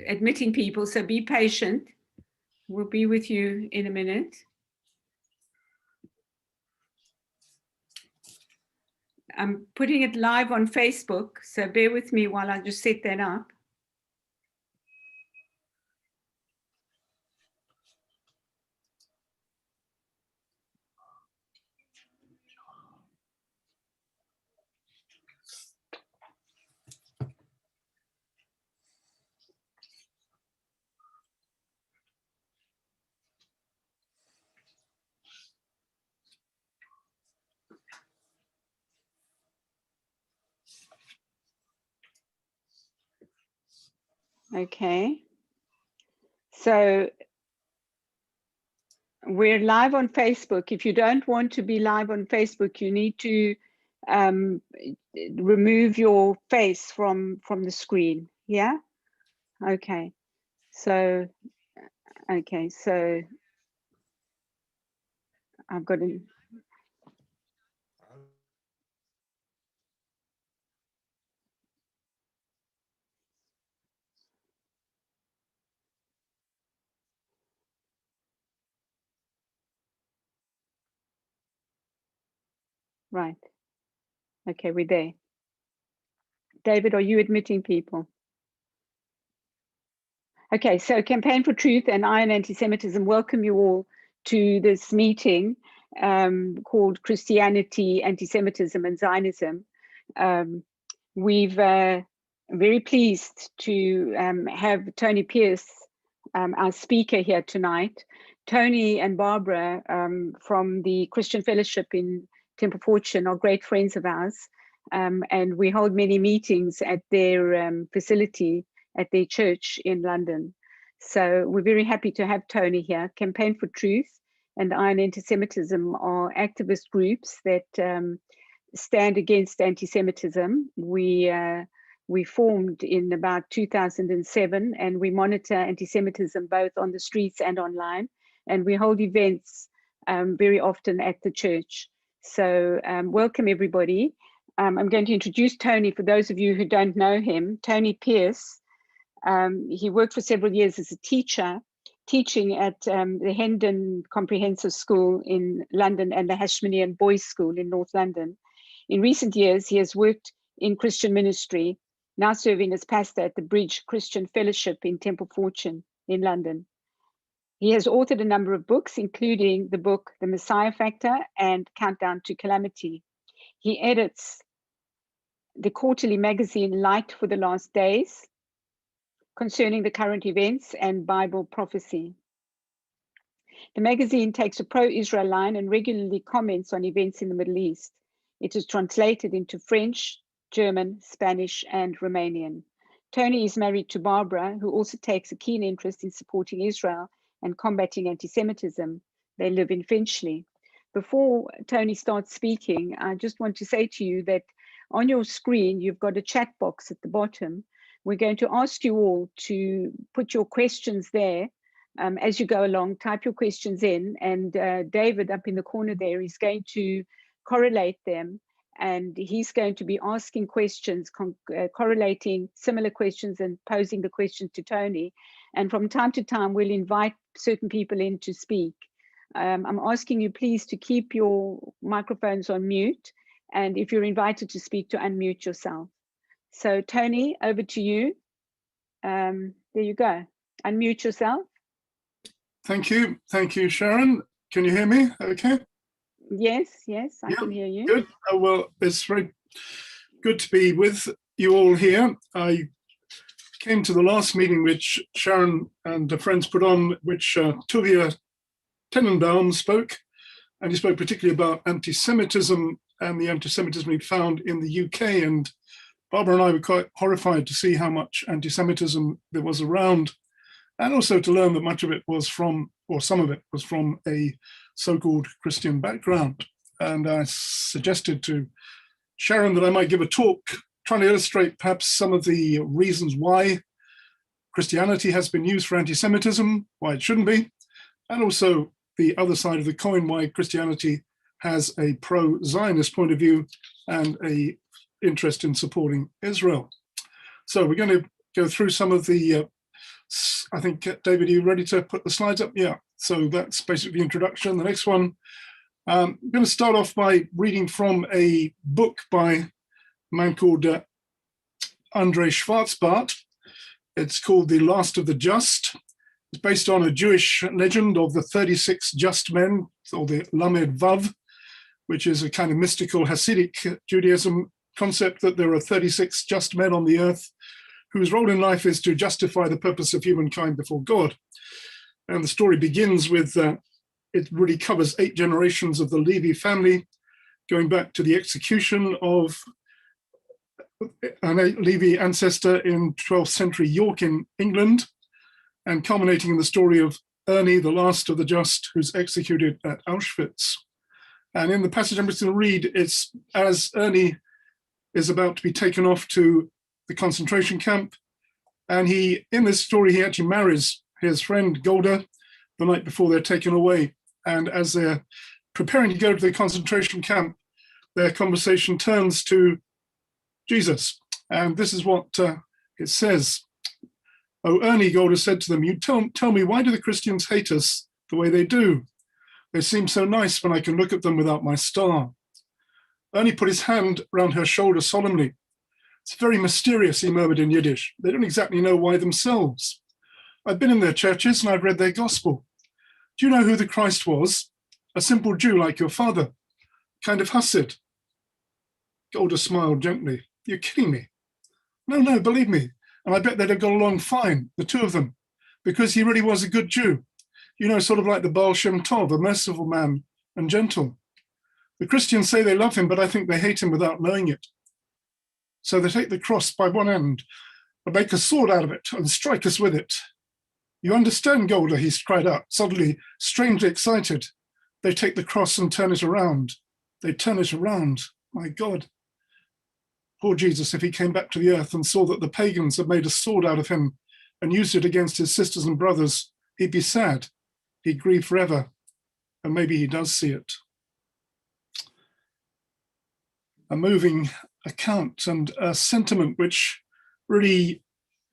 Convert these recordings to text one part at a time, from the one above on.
admitting people, so be patient. We'll be with you in a minute. I'm putting it live on Facebook, so bear with me while I just set that up. Okay, so we're live on Facebook. If you don't want to be live on Facebook, you need to remove your face from the screen. Yeah. Okay. So I've got a right. Okay, we're there. David, are you admitting people? Okay, so Campaign for Truth and Iron Anti-Semitism welcome you all to this meeting called Christianity, Anti-Semitism and Zionism. We've very pleased to have Tony Pierce, our speaker here tonight. Tony and Barbara from the Christian Fellowship in Temple Fortune are great friends of ours, and we hold many meetings at their facility at their church in London. So we're very happy to have Tony here. Campaign for Truth and Iron Anti-Semitism are activist groups that stand against anti-Semitism. We formed in about 2007, and we monitor anti-Semitism both on the streets and online. And we hold events very often at the church. So welcome everybody. I'm going to introduce Tony for those of you who don't know him. Tony Pierce. He worked for several years as a teacher, teaching at the Hendon Comprehensive School in London and the Hashmonean Boys' School in North London. In recent years, he has worked in Christian ministry, now serving as pastor at the Bridge Christian Fellowship in Temple Fortune in London. He has authored a number of books, including the book The Messiah Factor and Countdown to Calamity. He edits the quarterly magazine Light for the Last Days, concerning the current events and Bible prophecy. The magazine takes a pro-Israel line and regularly comments on events in the Middle East. It is translated into French, German, Spanish, and Romanian. Tony is married to Barbara, who also takes a keen interest in supporting Israel and combating anti-Semitism. They live in Finchley. Before Tony starts speaking, I just want to say to you that on your screen, you've got a chat box at the bottom. We're going to ask you all to put your questions there as you go along, type your questions in, and David up in the corner there is going to correlate them, and he's going to be asking questions, correlating similar questions and posing the question to Tony. And from time to time, we'll invite certain people in to speak. I'm asking you please to keep your microphones on mute, and if you're invited to speak, to unmute yourself. So Tony, over to you. There you go. Unmute yourself. Thank you, Sharon. Can you hear me? Okay. Yes, I can hear you. Good. Well, it's very good to be with you all here. I came to the last meeting which Sharon and her friends put on, which Tuvia Tenenbaum spoke, and he spoke particularly about anti-Semitism and the anti-Semitism he found in the UK. And Barbara and I were quite horrified to see how much anti-Semitism there was around, and also to learn that much of it was from, or some of it was from, a so-called Christian background. And I suggested to Sharon that I might give a talk trying to illustrate perhaps some of the reasons why Christianity has been used for anti-Semitism, why it shouldn't be, and also the other side of the coin, why Christianity has a pro-Zionist point of view and a interest in supporting Israel. So we're going to go through some of the I think, David, are you ready to put the slides up? Yeah, so that's basically the introduction. The next one, I'm going to start off by reading from a book by a man called Andrei Schwarzbart. It's called The Last of the Just. It's based on a Jewish legend of the 36 just men, or the Lamed Vav, which is a kind of mystical Hasidic Judaism concept that there are 36 just men on the earth whose role in life is to justify the purpose of humankind before God. And the story begins with, it really covers 8 generations of the Levi family, going back to the execution of an Levi ancestor in 12th century York in England, and culminating in the story of Ernie, the last of the just, who's executed at Auschwitz. And in the passage I'm just going to read, it's as Ernie is about to be taken off to the concentration camp. And in this story, he actually marries his friend Golda the night before they're taken away. And as they're preparing to go to the concentration camp, their conversation turns to Jesus. And this is what it says. "Oh, Ernie," Golda said to them, "you tell me, why do the Christians hate us the way they do? They seem so nice when I can look at them without my star." Ernie put his hand round her shoulder solemnly. "It's very mysterious," he murmured in Yiddish. "They don't exactly know why themselves. I've been in their churches and I've read their gospel. Do you know who the Christ was? A simple Jew like your father, kind of Hasid." Golda smiled gently. "You're kidding me." No, believe me. And I bet they'd have got along fine, the two of them, because he really was a good Jew. You know, sort of like the Baal Shem Tov, a merciful man and gentle. The Christians say they love him, but I think they hate him without knowing it. So they take the cross by one end and make a sword out of it and strike us with it. You understand, Golda," he cried out, suddenly strangely excited. "They take the cross and turn it around. They turn it around. My God. Poor Jesus, if he came back to the earth and saw that the pagans had made a sword out of him and used it against his sisters and brothers, he'd be sad. He'd grieve forever. And maybe he does see it." A moving account and a sentiment which really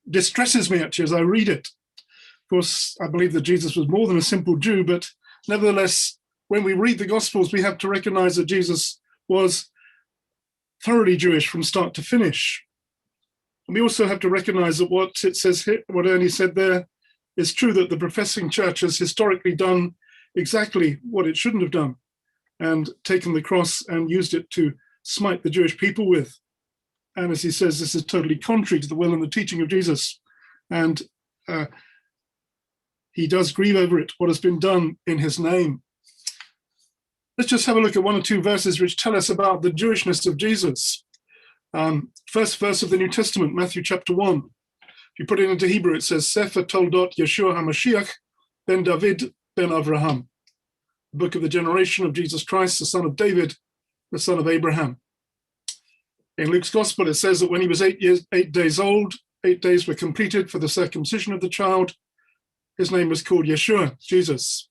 distresses me actually as I read it. Of course, I believe that Jesus was more than a simple Jew, but nevertheless, when we read the Gospels, we have to recognize that Jesus was thoroughly Jewish from start to finish. And we also have to recognize that what it says here, what Ernie said there, is true, that the professing church has historically done exactly what it shouldn't have done and taken the cross and used it to smite the Jewish people with. And as he says, this is totally contrary to the will and the teaching of Jesus. And he does grieve over it, what has been done in his name. Let's just have a look at 1 or 2 verses which tell us about the Jewishness of Jesus. First verse of the New Testament, Matthew chapter 1. If you put it into Hebrew, it says, Sefer Toldot Yeshua HaMashiach ben David ben Avraham. The book of the generation of Jesus Christ, the son of David, the son of Abraham. In Luke's gospel, it says that when he was 8 days old, 8 days were completed for the circumcision of the child. His name was called Yeshua, Jesus.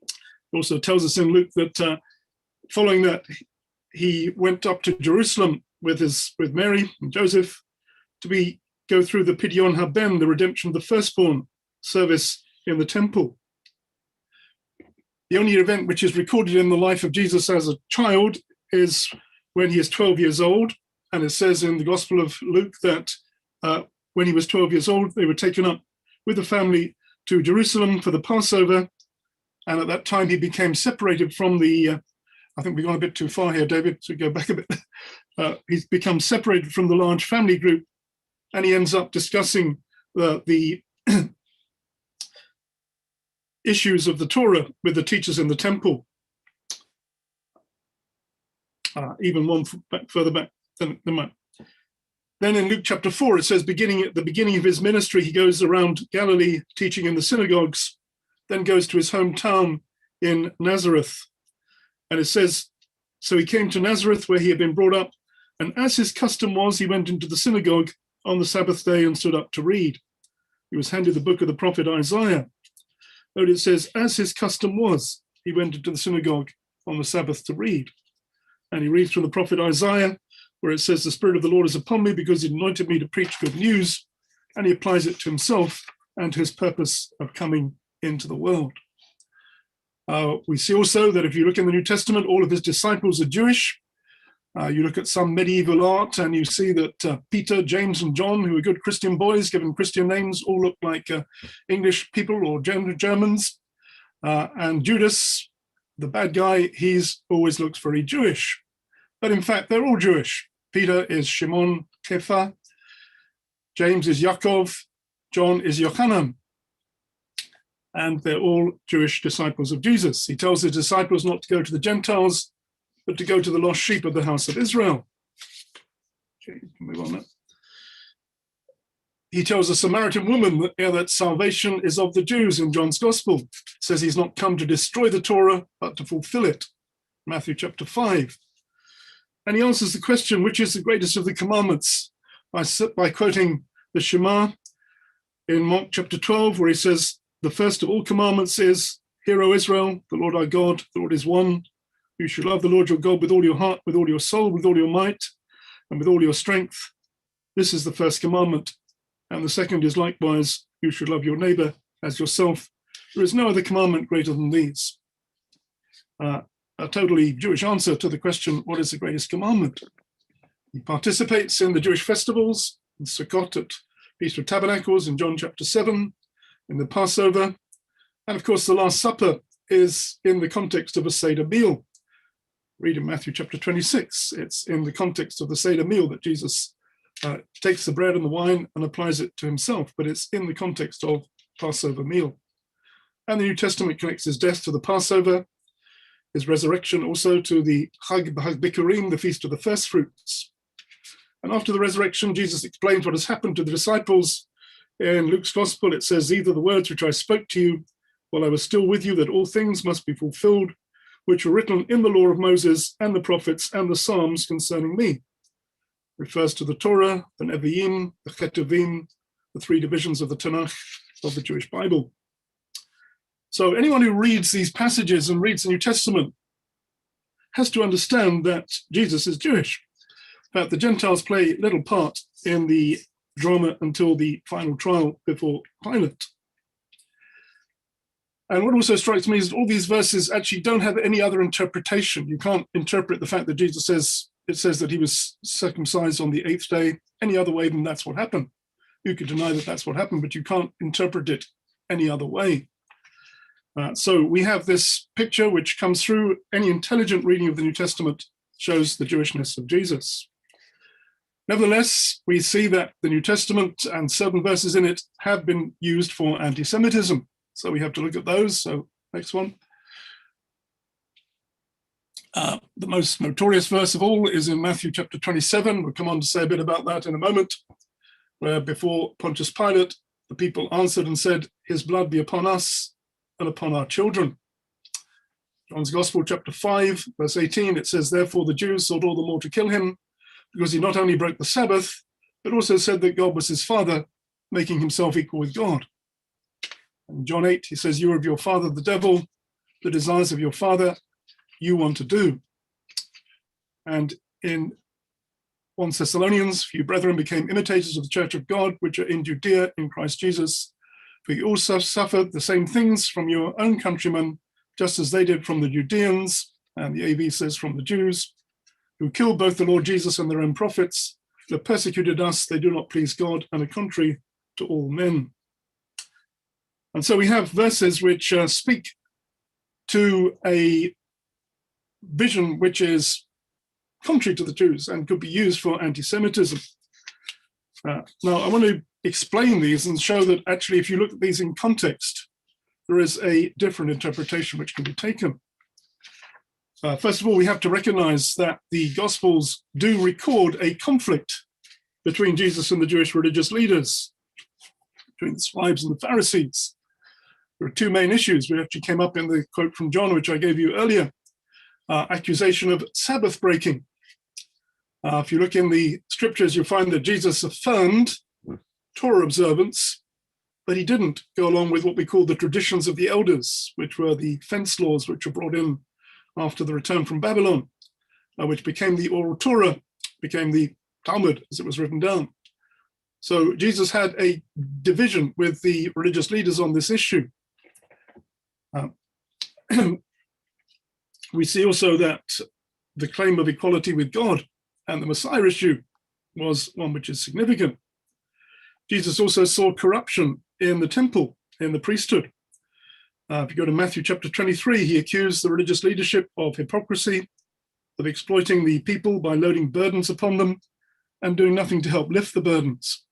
It also tells us in Luke that following that, he went up to Jerusalem with Mary and Joseph to go through the Pidyon Haben, the redemption of the firstborn service in the temple. The only event which is recorded in the life of Jesus as a child is when he is 12 years old. And it says in the Gospel of Luke that when he was 12 years old, they were taken up with the family to Jerusalem for the Passover. And at that time, he became separated from I think we've gone a bit too far here, David, so go back a bit. He's become separated from the large family group, and he ends up discussing the issues of the Torah with the teachers in the temple. Even one further back than mine. Then in Luke chapter 4, it says, at the beginning of his ministry, he goes around Galilee teaching in the synagogues, then goes to his hometown in Nazareth. And it says, so he came to Nazareth where he had been brought up, and as his custom was, he went into the synagogue on the Sabbath day and stood up to read. He was handed the book of the prophet Isaiah. But it says, as his custom was, he went into the synagogue on the Sabbath to read. And he reads from the prophet Isaiah, where it says, the Spirit of the Lord is upon me because he anointed me to preach good news. And he applies it to himself and his purpose of coming into the world. We see also that if you look in the New Testament, all of his disciples are Jewish. You look at some medieval art and you see that Peter, James, and John, who are good Christian boys, given Christian names, all look like English people or Germans. And Judas, the bad guy, he's always looks very Jewish. But in fact, they're all Jewish. Peter is Shimon, Kepha. James is Yaakov. John is Yochanan. And they're all Jewish disciples of Jesus. He tells his disciples not to go to the Gentiles, but to go to the lost sheep of the house of Israel. Okay, move on now. He tells a Samaritan woman that salvation is of the Jews in John's Gospel. It says he's not come to destroy the Torah, but to fulfill it. Matthew chapter 5. And he answers the question, which is the greatest of the commandments, by quoting the Shema in Mark chapter 12, where he says, the first of all commandments is, Hear, O Israel, the Lord our God, the Lord is one. You should love the Lord your God with all your heart, with all your soul, with all your might, and with all your strength. This is the first commandment. And the second is likewise, you should love your neighbor as yourself. There is no other commandment greater than these. A totally Jewish answer to the question, what is the greatest commandment? He participates in the Jewish festivals, in Sukkot at Feast of Tabernacles in John chapter 7, in the Passover. And of course, the Last Supper is in the context of a Seder meal. Read in Matthew chapter 26. It's in the context of the Seder meal that Jesus takes the bread and the wine and applies it to himself, but it's in the context of Passover meal. And the New Testament connects his death to the Passover, his resurrection also to the Chag Bikurim, the Feast of the First Fruits. And after the resurrection, Jesus explains what has happened to the disciples. In Luke's Gospel, it says, these are the words which I spoke to you while I was still with you, that all things must be fulfilled, which were written in the law of Moses and the prophets and the Psalms concerning me. Refers to the Torah, the Nevi'im, the Ketuvim, the three divisions of the Tanakh of the Jewish Bible. So anyone who reads these passages and reads the New Testament has to understand that Jesus is Jewish. In fact, the Gentiles play little part in the drama until the final trial before Pilate. And what also strikes me is that all these verses actually don't have any other interpretation. You can't interpret the fact that Jesus says, it says that he was circumcised on the 8th day any other way than that's what happened. You could deny that that's what happened, but you can't interpret it any other way. So we have this picture which comes through. Any intelligent reading of the New Testament shows the Jewishness of Jesus. Nevertheless, we see that the New Testament and certain verses in it have been used for anti-Semitism. So we have to look at those. So next one. The most notorious verse of all is in Matthew chapter 27. We'll come on to say a bit about that in a moment, where before Pontius Pilate, the people answered and said, his blood be upon us and upon our children. John's Gospel chapter 5, verse 18, it says, therefore the Jews sought all the more to kill him, because he not only broke the Sabbath, but also said that God was his father, making himself equal with God. In John 8, he says, you are of your father, the devil, the desires of your father you want to do. And in 1 Thessalonians, you brethren became imitators of the church of God, which are in Judea in Christ Jesus. For you also suffered the same things from your own countrymen, just as they did from the Judeans, and the AV says from the Jews, who killed both the Lord Jesus and their own prophets. They persecuted us, they do not please God, and are contrary to all men. And so we have verses which speak to a vision which is contrary to the Jews and could be used for anti-Semitism. Now, I want to explain these and show that actually, if you look at these in context, there is a different interpretation which can be taken. First of all, we have to recognize that the Gospels do record a conflict between Jesus and the Jewish religious leaders, between the scribes and the Pharisees. There are two main issues which actually came up in the quote from John, which I gave you earlier. Accusation of Sabbath breaking. If you look in the scriptures, you'll find that Jesus affirmed Torah observance, but he didn't go along with what we call the traditions of the elders, which were the fence laws which were brought in after the return from Babylon, which became the oral Torah, became the Talmud as it was written down. So Jesus had a division with the religious leaders on this issue. We see also that the claim of equality with God and the Messiah issue was one which is significant. Jesus also saw corruption in the temple, in the priesthood. If you go to Matthew chapter 23, he accused the religious leadership of hypocrisy, of exploiting the people by loading burdens upon them and doing nothing to help lift the burdens.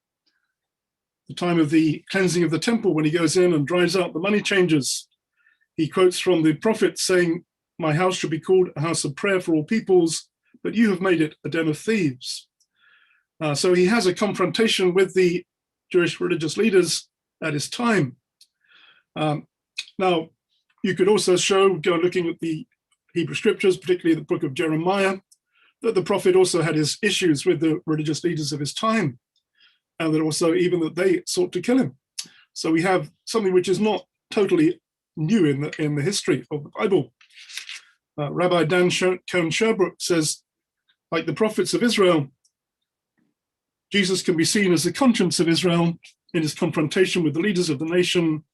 The time of the cleansing of the temple, when he goes in and drives out the money changers, he quotes from the prophets saying, "My house shall be called a house of prayer for all peoples, but you have made it a den of thieves." So he has a confrontation with the Jewish religious leaders at his time. Now, you could also go looking at the Hebrew scriptures, particularly the book of Jeremiah, that the prophet also had his issues with the religious leaders of his time, and that also even that they sought to kill him. So we have something which is not totally new in the history of the Bible. Rabbi Dan Cohen Sherbrooke says, like the prophets of Israel, Jesus can be seen as the conscience of Israel. In his confrontation with the leaders of the nation,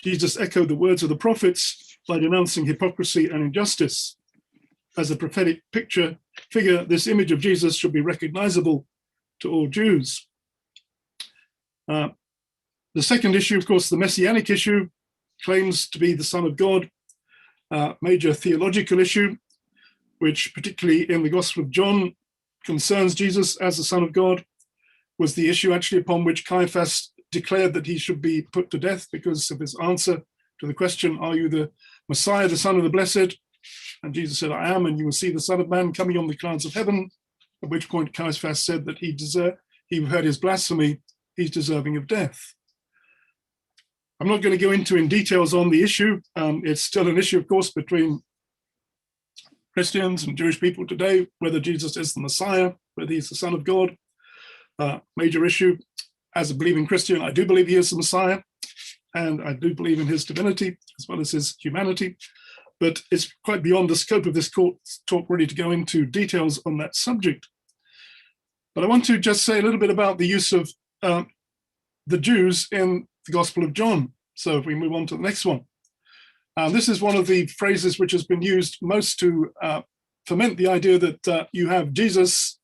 Jesus echoed the words of the prophets by denouncing hypocrisy and injustice. As a prophetic figure, this image of Jesus should be recognizable to all Jews. The second issue, of course, the messianic issue, claims to be the Son of God, major theological issue, which particularly in the Gospel of John concerns Jesus as the Son of God, was the issue actually upon which Caiaphas declared that he should be put to death because of his answer to the question, "Are you the Messiah, the Son of the Blessed?" And Jesus said, "I am, and you will see the Son of Man coming on the clouds of heaven," at which point Caiaphas said that he heard his blasphemy, he's deserving of death. I'm not going to go into in details on the issue. It's still an issue, of course, between Christians and Jewish people today, whether Jesus is the Messiah, whether he's the Son of God. Major issue. As a believing Christian, I do believe he is the Messiah, and I do believe in his divinity as well as his humanity, but it's quite beyond the scope of this talk really to go into details on that subject. But I want to just say a little bit about the use of the Jews in the Gospel of John. So if we move on to the next one. This is one of the phrases which has been used most to foment the idea that you have Jesus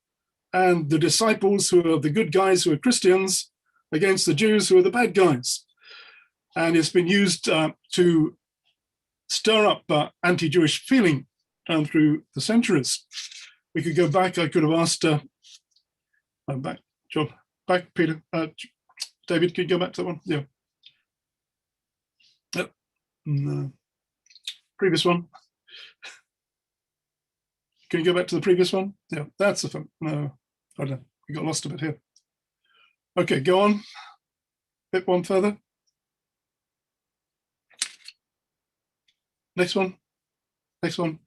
and the disciples who are the good guys who are Christians against the Jews who are the bad guys. And it's been used to stir up anti-Jewish feeling through the centuries. We could go back, I could have asked, back Peter, David, could you go back to that one? Yeah. Yep. No. Previous one. Can you go back to the previous one? Yeah, that's the fun. No, I don't. We got lost a bit here. Okay, go on. Bit one further. Next one. Next one.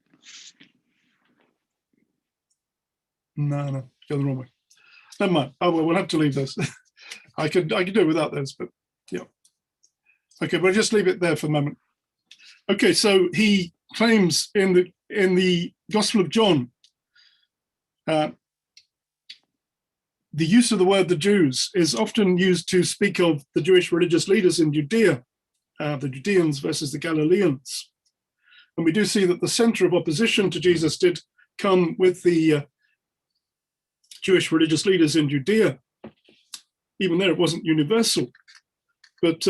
No, go the wrong way. Never mind. Oh well, we'll have to leave those. I could do it without those, but yeah. Okay, we'll just leave it there for the moment. Okay, so he claims in the Gospel of John, the use of the word "the Jews" is often used to speak of the Jewish religious leaders in Judea, the Judeans versus the Galileans. And we do see that the center of opposition to Jesus did come with the Jewish religious leaders in Judea. Even there, it wasn't universal, but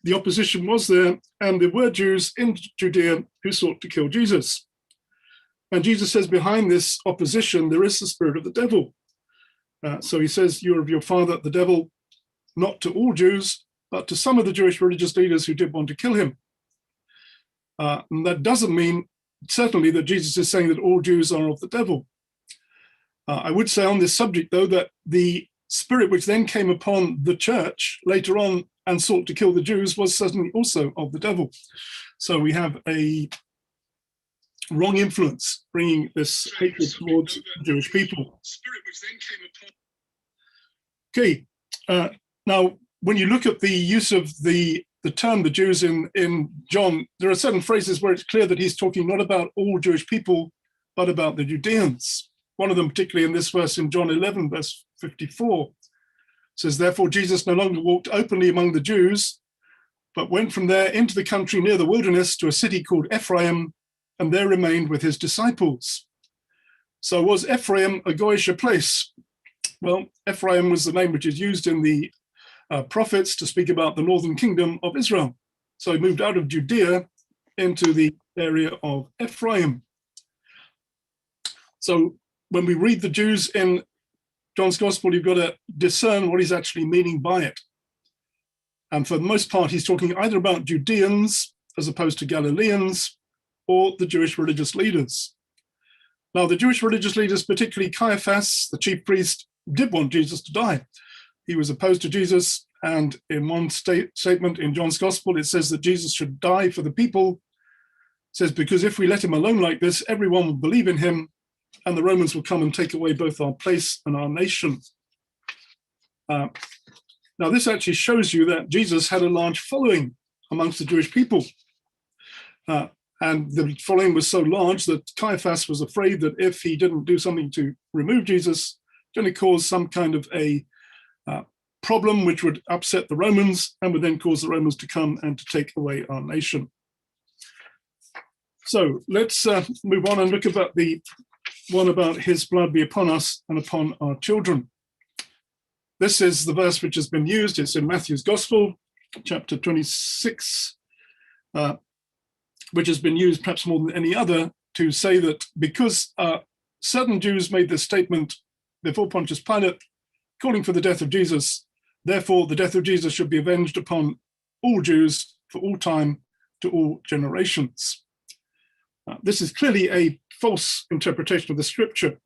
the opposition was there, and there were Jews in Judea who sought to kill Jesus. And Jesus says behind this opposition, there is the spirit of the devil. So he says, "You're of your father, the devil," not to all Jews, but to some of the Jewish religious leaders who did want to kill him. And that doesn't mean, certainly, that Jesus is saying that all Jews are of the devil. I would say on this subject, though, that the spirit which then came upon the church later on and sought to kill the Jews was certainly also of the devil. So we have a wrong influence bringing this hatred towards Jewish people. Okay, now when you look at the use of the term "the Jews" in John, there are certain phrases where it's clear that he's talking not about all Jewish people, but about the Judeans. One of them, particularly in this verse in John 11, verse 54, says, therefore Jesus no longer walked openly among the Jews, but went from there into the country near the wilderness to a city called Ephraim, and there remained with his disciples. So was Ephraim a Goyish place? Well, Ephraim was the name which is used in the prophets to speak about the northern kingdom of Israel. So he moved out of Judea into the area of Ephraim. So when we read the Jews in John's Gospel, you've got to discern what he's actually meaning by it. And for the most part, he's talking either about Judeans as opposed to Galileans, or the Jewish religious leaders. Now, the Jewish religious leaders, particularly Caiaphas, the chief priest, did want Jesus to die. He was opposed to Jesus, and in one statement in John's Gospel, it says that Jesus should die for the people. It says, because if we let him alone like this, everyone will believe in him, and the Romans will come and take away both our place and our nation. Now, this actually shows you that Jesus had a large following amongst the Jewish people. And the following was so large that Caiaphas was afraid that if he didn't do something to remove Jesus, it's going to cause some kind of a problem which would upset the Romans and would then cause the Romans to come and to take away our nation. So let's move on and look about the one about his blood be upon us and upon our children. This is the verse which has been used. It's in Matthew's Gospel, chapter 26, which has been used perhaps more than any other to say that because certain Jews made this statement before Pontius Pilate, calling for the death of Jesus, therefore the death of Jesus should be avenged upon all Jews for all time to all generations. This is clearly a false interpretation of the scripture.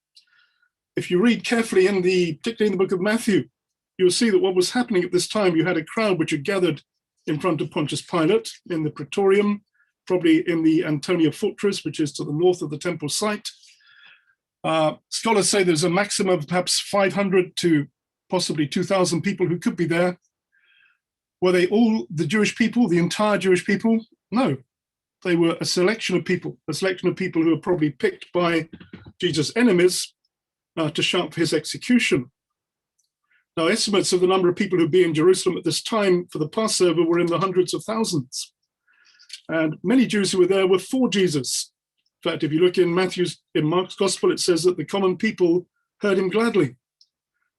If you read carefully particularly in the book of Matthew, you'll see that what was happening at this time, you had a crowd which had gathered in front of Pontius Pilate in the Praetorium, probably in the Antonia fortress, which is to the north of the temple site. Scholars say there's a maximum of perhaps 500 to possibly 2,000 people who could be there. Were they all the Jewish people, the entire Jewish people? No, they were a selection of people who were probably picked by Jesus' enemies to shout for his execution. Now, estimates of the number of people who'd be in Jerusalem at this time for the Passover were in the hundreds of thousands. And many Jews who were there were for Jesus. In fact, if you look in Mark's Gospel, it says that the common people heard him gladly.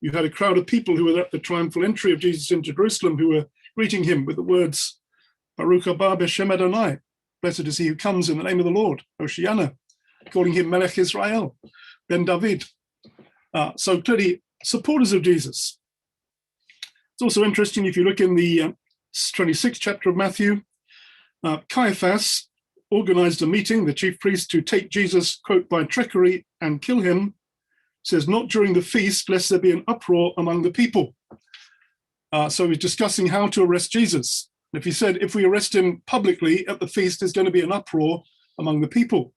You had a crowd of people who were at the triumphal entry of Jesus into Jerusalem who were greeting him with the words, Baruch haba b'shem Adonai, blessed is he who comes in the name of the Lord, Hoshiana, calling him Melech Israel, Ben David. So clearly supporters of Jesus. It's also interesting if you look in the 26th chapter of Matthew, Caiaphas organized a meeting, the chief priest, to take Jesus, quote, by trickery and kill him. Says, not during the feast, lest there be an uproar among the people. So he's discussing how to arrest Jesus. If he said, if we arrest him publicly at the feast, there's going to be an uproar among the people.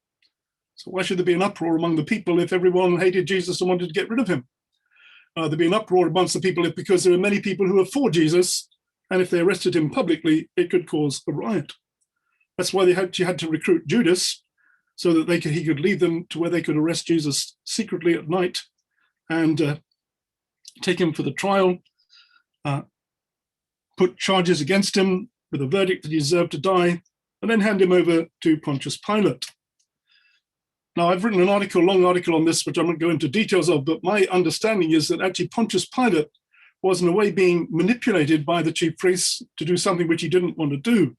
So why should there be an uproar among the people if everyone hated Jesus and wanted to get rid of him? There'd be an uproar amongst the people because there are many people who are for Jesus, and if they arrested him publicly, it could cause a riot. That's why they had to recruit Judas, so that he could lead them to where they could arrest Jesus secretly at night and take him for the trial, put charges against him with a verdict that he deserved to die, and then hand him over to Pontius Pilate. Now, I've written a long article on this, which I'm not going into details of, but my understanding is that actually Pontius Pilate was in a way being manipulated by the chief priests to do something which he didn't want to do.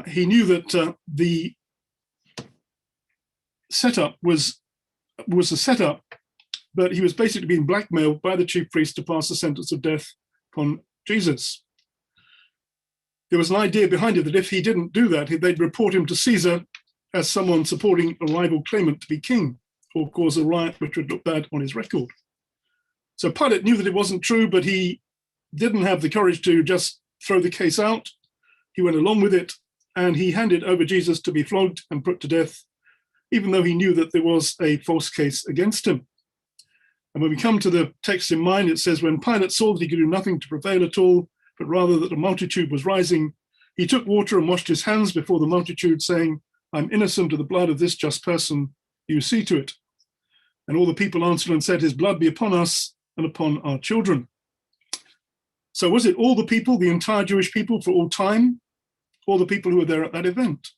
He knew that the setup was a setup, but he was basically being blackmailed by the chief priest to pass the sentence of death upon Jesus. There was an idea behind it that if he didn't do that, they'd report him to Caesar as someone supporting a rival claimant to be king, or cause a riot which would look bad on his record. So Pilate knew that it wasn't true, but he didn't have the courage to just throw the case out. He went along with it, and he handed over Jesus to be flogged and put to death, even though he knew that there was a false case against him. And when we come to the text in mind, it says, when Pilate saw that he could do nothing to prevail at all, but rather that the multitude was rising, he took water and washed his hands before the multitude, saying, I'm innocent of the blood of this just person, you see to it. And all the people answered and said, his blood be upon us and upon our children. So was it all the people, the entire Jewish people for all time, or the people who were there at that event?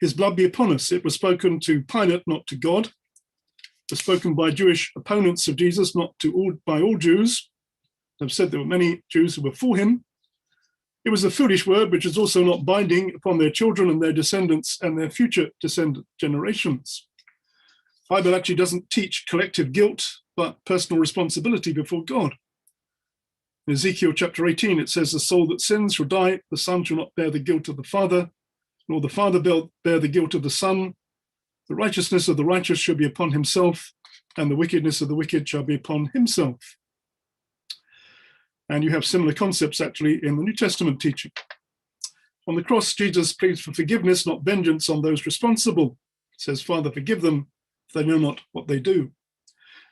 His blood be upon us. It was spoken to Pilate, not to God. It was spoken by Jewish opponents of Jesus, not by all Jews. I've said there were many Jews who were for him. It was a foolish word, which is also not binding upon their children and their descendants and their future descendant generations. The Bible actually doesn't teach collective guilt, but personal responsibility before God. In Ezekiel chapter 18, it says, the soul that sins shall die, the son shall not bear the guilt of the father, nor the father bear the guilt of the son. The righteousness of the righteous shall be upon himself, and the wickedness of the wicked shall be upon himself. And you have similar concepts actually in the New Testament teaching. On the cross, Jesus pleads for forgiveness, not vengeance on those responsible. He says, Father, forgive them, for they know not what they do.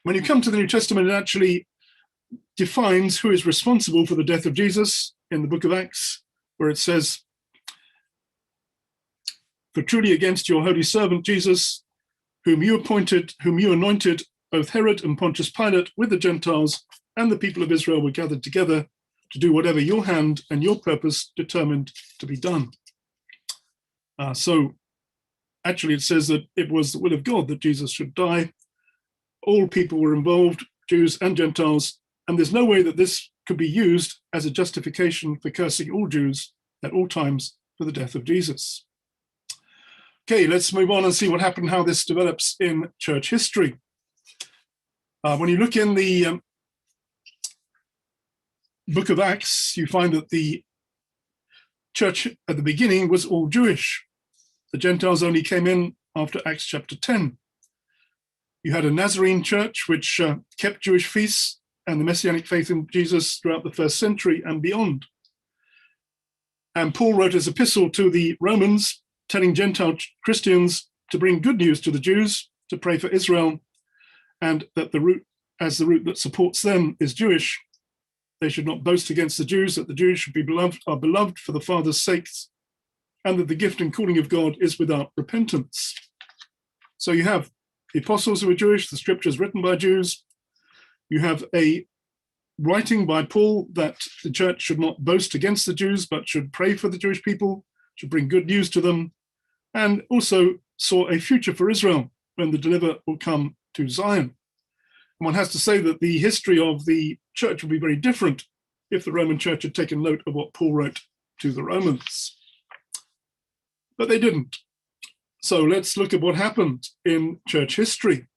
When you come to the New Testament, it actually defines who is responsible for the death of Jesus in the book of Acts, where it says, for truly against your holy servant Jesus, whom you anointed, both Herod and Pontius Pilate with the Gentiles and the people of Israel were gathered together to do whatever your hand and your purpose determined to be done. So actually it says that it was the will of God that Jesus should die. All people were involved, Jews and Gentiles, and there's no way that this could be used as a justification for cursing all Jews at all times for the death of Jesus. Okay, let's move on and see what happened, how this develops in church history. When you look in the book of Acts, you find that the church at the beginning was all Jewish. The Gentiles only came in after Acts chapter 10. You had a Nazarene church which kept Jewish feasts and the Messianic faith in Jesus throughout the first century and beyond. And Paul wrote his epistle to the Romans, telling Gentile Christians to bring good news to the Jews, to pray for Israel, and that the root that supports them is Jewish. They should not boast against the Jews, that the Jews should be beloved for the Father's sakes, and that the gift and calling of God is without repentance. So you have the apostles who are Jewish, the scriptures written by Jews. You have a writing by Paul that the church should not boast against the Jews, but should pray for the Jewish people, should bring good news to them, and also saw a future for Israel when the deliverer will come to Zion. And one has to say that the history of the church would be very different if the Roman church had taken note of what Paul wrote to the Romans. But they didn't. So let's look at what happened in church history.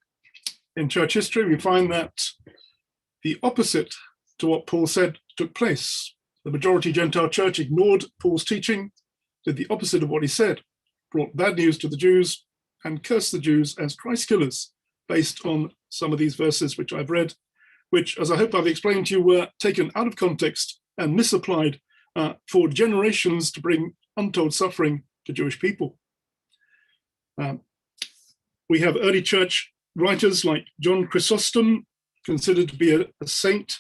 In church history, we find that the opposite to what Paul said took place. The majority Gentile church ignored Paul's teaching, did the opposite of what he said, brought bad news to the Jews, and cursed the Jews as Christ killers, based on some of these verses which I've read, which, as I hope I've explained to you, were taken out of context and misapplied for generations to bring untold suffering to Jewish people. We have early church writers like John Chrysostom, considered to be a saint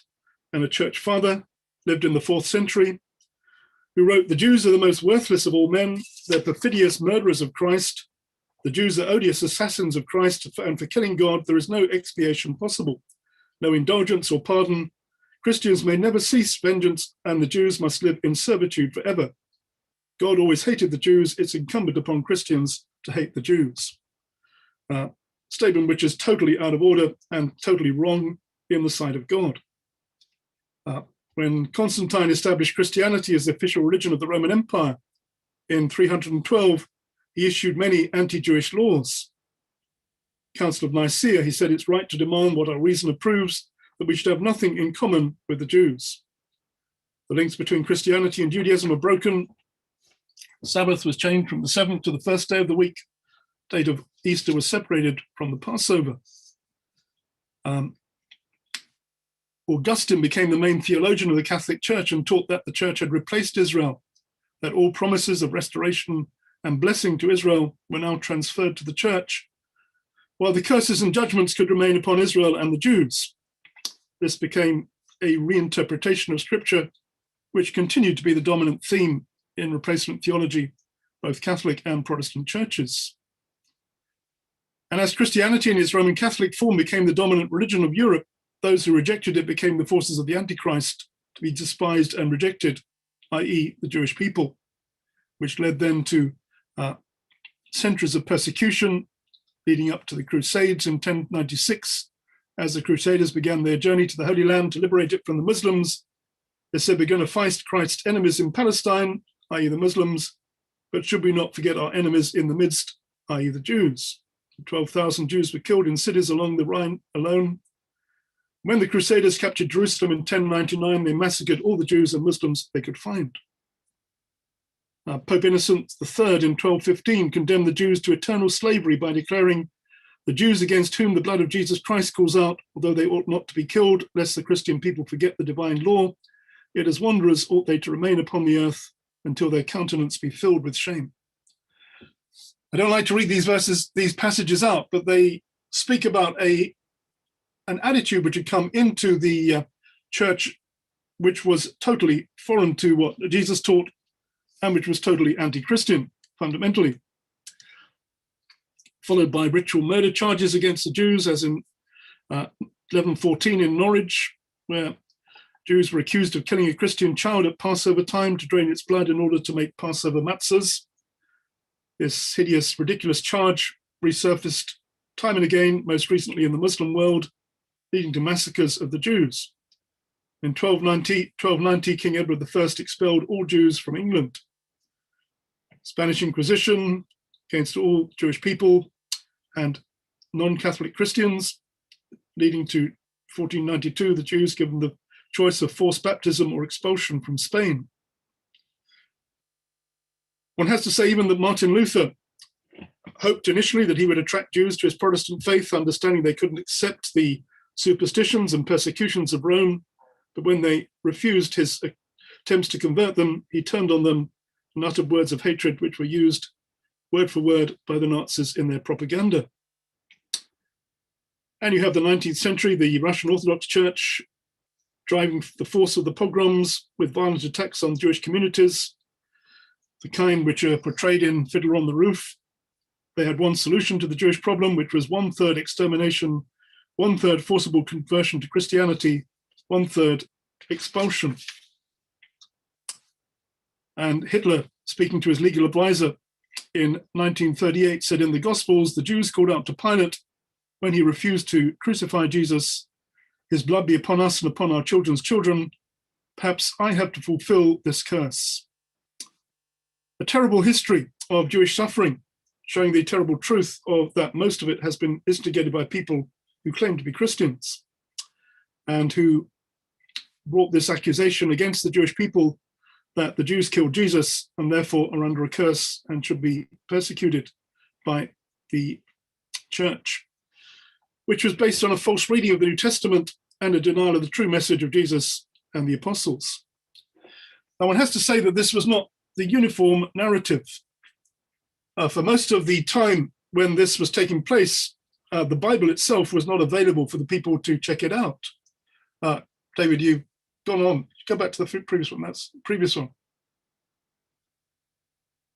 and a church father, lived in the 4th century, who wrote, "The Jews are the most worthless of all men. They're perfidious murderers of Christ. The Jews are odious assassins of Christ, and for killing God, there is no expiation possible, no indulgence or pardon. Christians may never cease vengeance, and the Jews must live in servitude forever. God always hated the Jews. It's incumbent upon Christians to hate the Jews." Statement which is totally out of order and totally wrong in the sight of God. When Constantine established Christianity as the official religion of the Roman Empire in 312, he issued many anti-Jewish laws. Council of Nicaea, he said it's right to demand what our reason approves, that we should have nothing in common with the Jews. The links between Christianity and Judaism are broken. The Sabbath was changed from the 7th to the first day of the week. Date of Easter was separated from the Passover. Augustine became the main theologian of the Catholic Church and taught that the church had replaced Israel, that all promises of restoration and blessing to Israel were now transferred to the church, while the curses and judgments could remain upon Israel and the Jews. This became a reinterpretation of scripture, which continued to be the dominant theme in replacement theology, both Catholic and Protestant churches. And as Christianity in its Roman Catholic form became the dominant religion of Europe, those who rejected it became the forces of the Antichrist to be despised and rejected, i.e. the Jewish people, which led then to centuries of persecution leading up to the Crusades in 1096. As the Crusaders began their journey to the Holy Land to liberate it from the Muslims, they said, we're going to fight Christ's enemies in Palestine, i.e. the Muslims, but should we not forget our enemies in the midst, i.e. the Jews? 12,000 Jews were killed in cities along the Rhine alone. When the Crusaders captured Jerusalem in 1099, they massacred all the Jews and Muslims they could find. Pope Innocent III in 1215 condemned the Jews to eternal slavery by declaring, the Jews against whom the blood of Jesus Christ calls out, although they ought not to be killed, lest the Christian people forget the divine law, yet as wanderers ought they to remain upon the earth until their countenance be filled with shame. I don't like to read these passages out, but they speak about an attitude which had come into the church, which was totally foreign to what Jesus taught and which was totally anti-Christian, fundamentally. Followed by ritual murder charges against the Jews, as in 1114 in Norwich, where Jews were accused of killing a Christian child at Passover time to drain its blood in order to make Passover matzahs. This hideous, ridiculous charge resurfaced time and again, most recently in the Muslim world, leading to massacres of the Jews. In 1290, King Edward I expelled all Jews from England. Spanish Inquisition against all Jewish people and non-Catholic Christians, leading to 1492, the Jews given the choice of forced baptism or expulsion from Spain. One has to say even that Martin Luther hoped initially that he would attract Jews to his Protestant faith, understanding they couldn't accept the superstitions and persecutions of Rome, but when they refused his attempts to convert them, he turned on them and uttered words of hatred which were used word for word by the Nazis in their propaganda. And you have the 19th century, the Russian Orthodox Church driving the force of the pogroms with violent attacks on Jewish communities, the kind which are portrayed in Fiddler on the Roof. They had one solution to the Jewish problem, which was 1/3 extermination, 1/3 forcible conversion to Christianity, 1/3 expulsion. And Hitler, speaking to his legal advisor in 1938, said in the Gospels, the Jews called out to Pilate when he refused to crucify Jesus, his blood be upon us and upon our children's children. Perhaps I have to fulfill this curse. A terrible history of Jewish suffering, showing the terrible truth of that most of it has been instigated by people who claim to be Christians and who brought this accusation against the Jewish people that the Jews killed Jesus and therefore are under a curse and should be persecuted by the church, which was based on a false reading of the New Testament and a denial of the true message of Jesus and the apostles. Now, one has to say that this was not the uniform narrative. For most of the time when this was taking place, the Bible itself was not available for the people to check it out. David, you've gone on. Go back to the previous one. That's the previous one.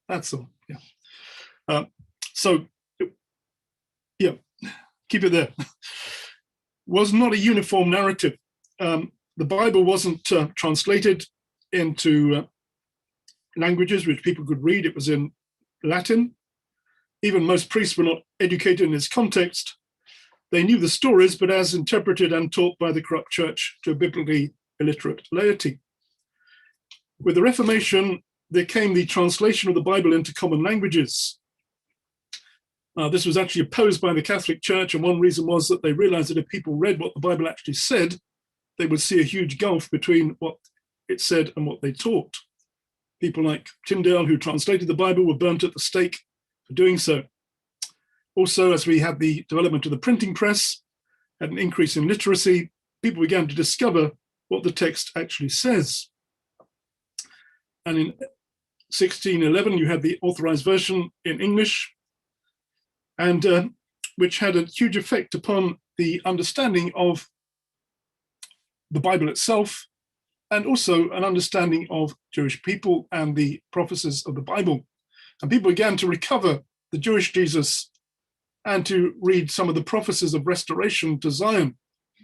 That's all. Yeah. Yeah, keep it there. Was not a uniform narrative. The Bible wasn't translated into languages which people could read. It was in Latin. Even most priests were not educated in its context. They knew the stories, but as interpreted and taught by the corrupt church to a biblically illiterate laity. With the Reformation, there came the translation of the Bible into common languages. This was actually opposed by the Catholic Church, and one reason was that they realized that if people read what the Bible actually said, they would see a huge gulf between what it said and what they taught. People like Tyndale, who translated the Bible, were burnt at the stake for doing so. Also, as we had the development of the printing press, had an increase in literacy, people began to discover what the text actually says. And in 1611, you had the authorized version in English, and which had a huge effect upon the understanding of the Bible itself, and also an understanding of Jewish people and the prophecies of the Bible. And people began to recover the Jewish Jesus and to read some of the prophecies of restoration to Zion.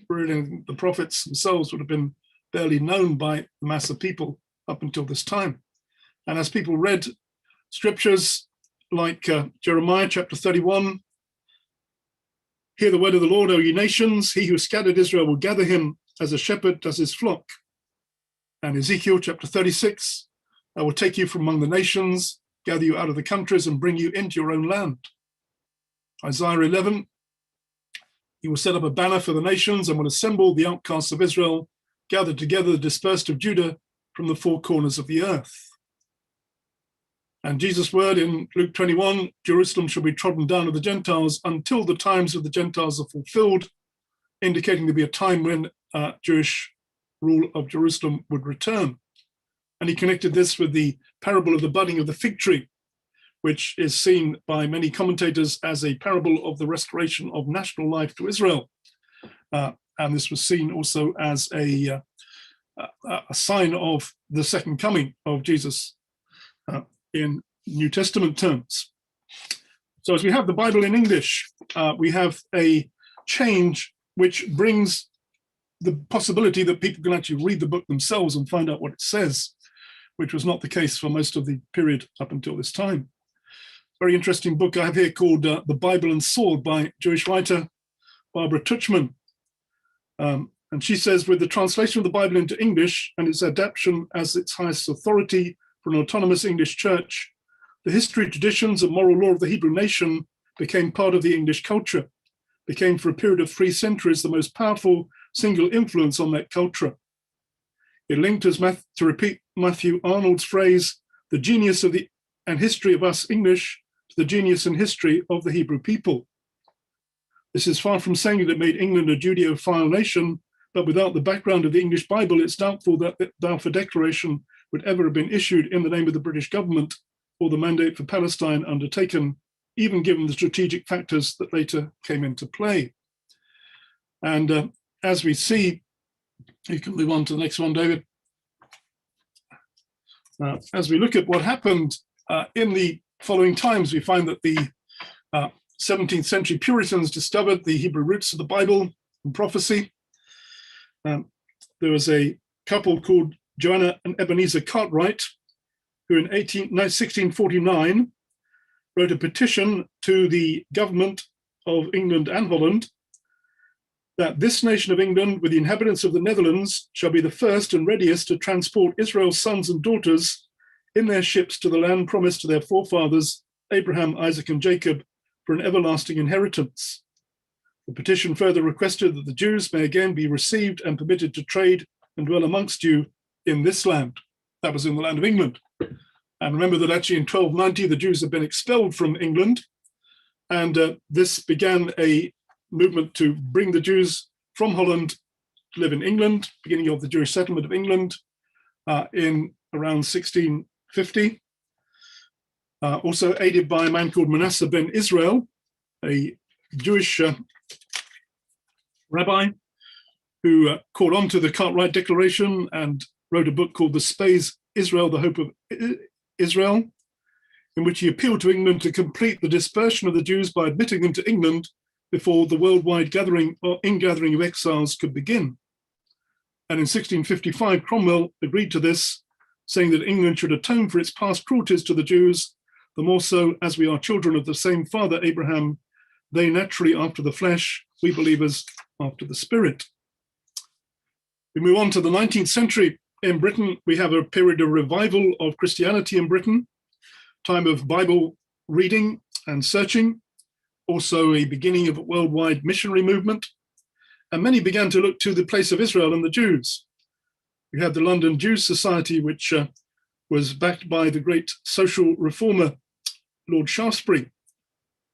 Really, the prophets themselves would have been barely known by the mass of people up until this time. And as people read scriptures like Jeremiah chapter 31, hear the word of the Lord, O ye nations, he who scattered Israel will gather him as a shepherd does his flock. And Ezekiel chapter 36, I will take you from among the nations, gather you out of the countries and bring you into your own land. Isaiah 11, he will set up a banner for the nations and will assemble the outcasts of Israel, gather together the dispersed of Judah from the four corners of the earth. And Jesus' word in Luke 21, Jerusalem shall be trodden down of the Gentiles until the times of the Gentiles are fulfilled, indicating there be a time when Jewish rule of Jerusalem would return. And he connected this with the parable of the budding of the fig tree, which is seen by many commentators as a parable of the restoration of national life to Israel. And this was seen also as a sign of the second coming of Jesus in New Testament terms. So as we have the Bible in English, we have a change which brings the possibility that people can actually read the book themselves and find out what it says, which was not the case for most of the period up until this time. Very interesting book I have here called The Bible and Sword by Jewish writer Barbara Tuchman. And she says, with the translation of the Bible into English and its adaptation as its highest authority for an autonomous English church, the history, traditions, and moral law of the Hebrew nation became part of the English culture, became for a period of 3 centuries the most powerful single influence on that culture. It linked, to repeat Matthew Arnold's phrase, the genius of the and history of us English to the genius and history of the Hebrew people. This is far from saying that it made England a Judeo-phile nation, but without the background of the English Bible, it's doubtful that the Balfour Declaration would ever have been issued in the name of the British government or the mandate for Palestine undertaken, even given the strategic factors that later came into play. And as we see, you can move on to the next one, David. As we look at what happened in the following times, we find that the 17th century Puritans discovered the Hebrew roots of the Bible and prophecy. There was a couple called Joanna and Ebenezer Cartwright, who in 1649 wrote a petition to the government of England and Holland that this nation of England, with the inhabitants of the Netherlands, shall be the first and readiest to transport Israel's sons and daughters in their ships to the land promised to their forefathers, Abraham, Isaac, and Jacob, for an everlasting inheritance. The petition further requested that the Jews may again be received and permitted to trade and dwell amongst you in this land. That was in the land of England. And remember that actually in 1290, the Jews had been expelled from England. And this began a movement to bring the Jews from Holland to live in England, beginning of the Jewish settlement of England in around 1650. Also aided by a man called Manasseh ben Israel, a Jewish rabbi who caught on to the Cartwright Declaration and wrote a book called The Space Israel, the Hope of Israel, in which he appealed to England to complete the dispersion of the Jews by admitting them to England before the worldwide gathering or ingathering of exiles could begin. And in 1655, Cromwell agreed to this, saying that England should atone for its past cruelties to the Jews, the more so as we are children of the same father, Abraham, they naturally after the flesh, we believers after the spirit. We move on to the 19th century. In Britain, we have a period of revival of Christianity in Britain, time of Bible reading and searching, also a beginning of a worldwide missionary movement, and many began to look to the place of Israel and the Jews. We had the London Jews Society, which was backed by the great social reformer, Lord Shaftesbury,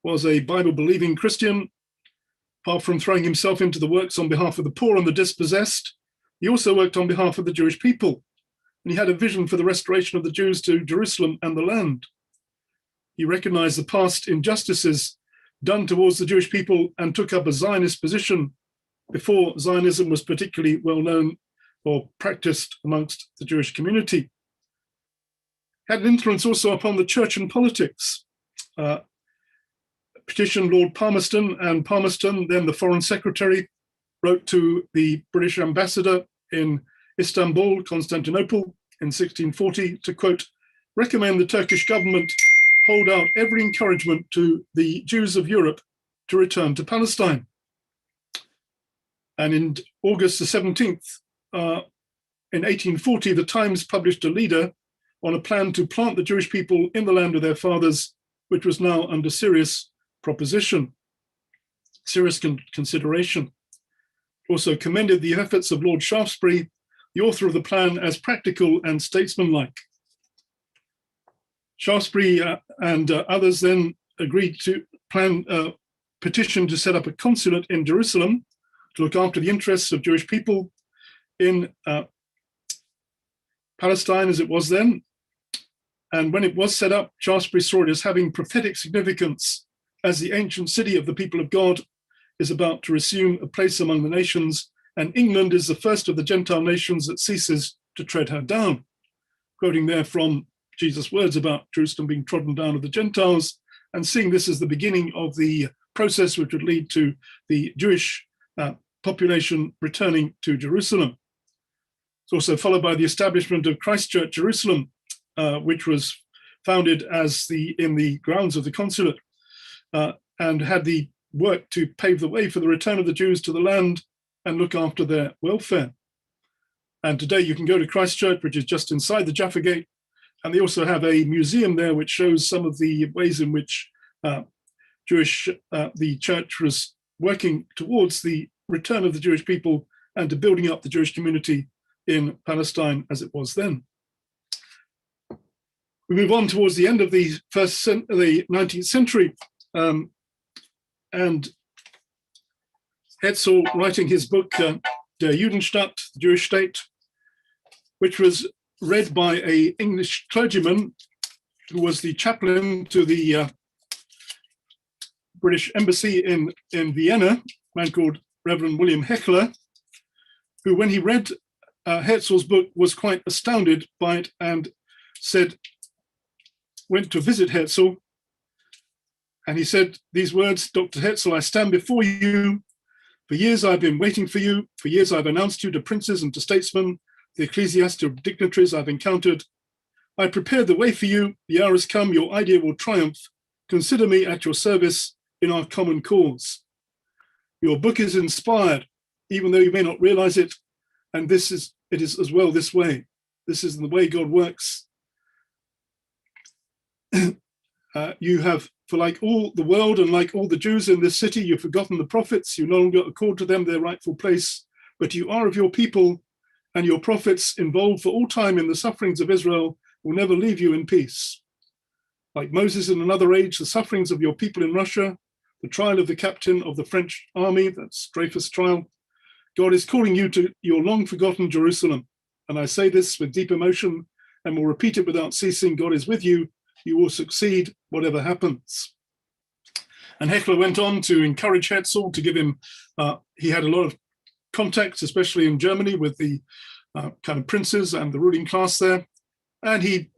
was a Bible-believing Christian. Apart from throwing himself into the works on behalf of the poor and the dispossessed, he also worked on behalf of the Jewish people, and he had a vision for the restoration of the Jews to Jerusalem and the land. He recognized the past injustices done towards the Jewish people and took up a Zionist position before Zionism was particularly well known or practiced amongst the Jewish community. Had an influence also upon the church and politics. Petitioned Lord Palmerston, and Palmerston, then the Foreign Secretary, wrote to the British ambassador in Istanbul, Constantinople in 1640 to, quote, recommend the Turkish government hold out every encouragement to the Jews of Europe to return to Palestine. And in August the 17th, in 1840, the Times published a leader on a plan to plant the Jewish people in the land of their fathers, which was now under serious consideration. Also commended the efforts of Lord Shaftesbury, the author of the plan, as practical and statesmanlike. Shaftesbury and others then agreed to petition to set up a consulate in Jerusalem to look after the interests of Jewish people in Palestine as it was then. And when it was set up, Shaftesbury saw it as having prophetic significance, as the ancient city of the people of God is about to resume a place among the nations, and England is the first of the Gentile nations that ceases to tread her down. Quoting there from Jesus' words about Jerusalem being trodden down of the Gentiles, and seeing this as the beginning of the process which would lead to the Jewish population returning to Jerusalem. It's also followed by the establishment of Christ Church Jerusalem, which was founded as in the grounds of the consulate, and had the work to pave the way for the return of the Jews to the land and look after their welfare. And today you can go to Christ Church, which is just inside the Jaffa Gate, and they also have a museum there which shows some of the ways in which the church was working towards the return of the Jewish people and to building up the Jewish community in Palestine as it was then. We move on towards the end of the 19th century, and Herzl writing his book, Der Judenstaat, the Jewish State, which was read by an English clergyman who was the chaplain to the British Embassy in Vienna, a man called Reverend William Heckler, who, when he read Herzl's book, was quite astounded by it and went to visit Herzl. And he said these words, Dr. Herzl, I stand before you. For years I've been waiting for you. For years I've announced you to princes and to statesmen, the ecclesiastical dignitaries I've encountered. I prepared the way for you. The hour has come. Your idea will triumph. Consider me at your service in our common cause. Your book is inspired, even though you may not realize it. And it is as well this way. This is the way God works. You have, for like all the world and like all the Jews in this city, you've forgotten the prophets. You no longer accord to them their rightful place, but you are of your people, and your prophets, involved for all time in the sufferings of Israel, will never leave you in peace. Like Moses in another age, the sufferings of your people in Russia, the trial of the captain of the French army, that's Dreyfus' trial, God is calling you to your long-forgotten Jerusalem. And I say this with deep emotion and will repeat it without ceasing. God is with you. You will succeed whatever happens. And Heckler went on to encourage Herzl, to give him, he had a lot of contacts, especially in Germany, with the kind of princes and the ruling class there. And he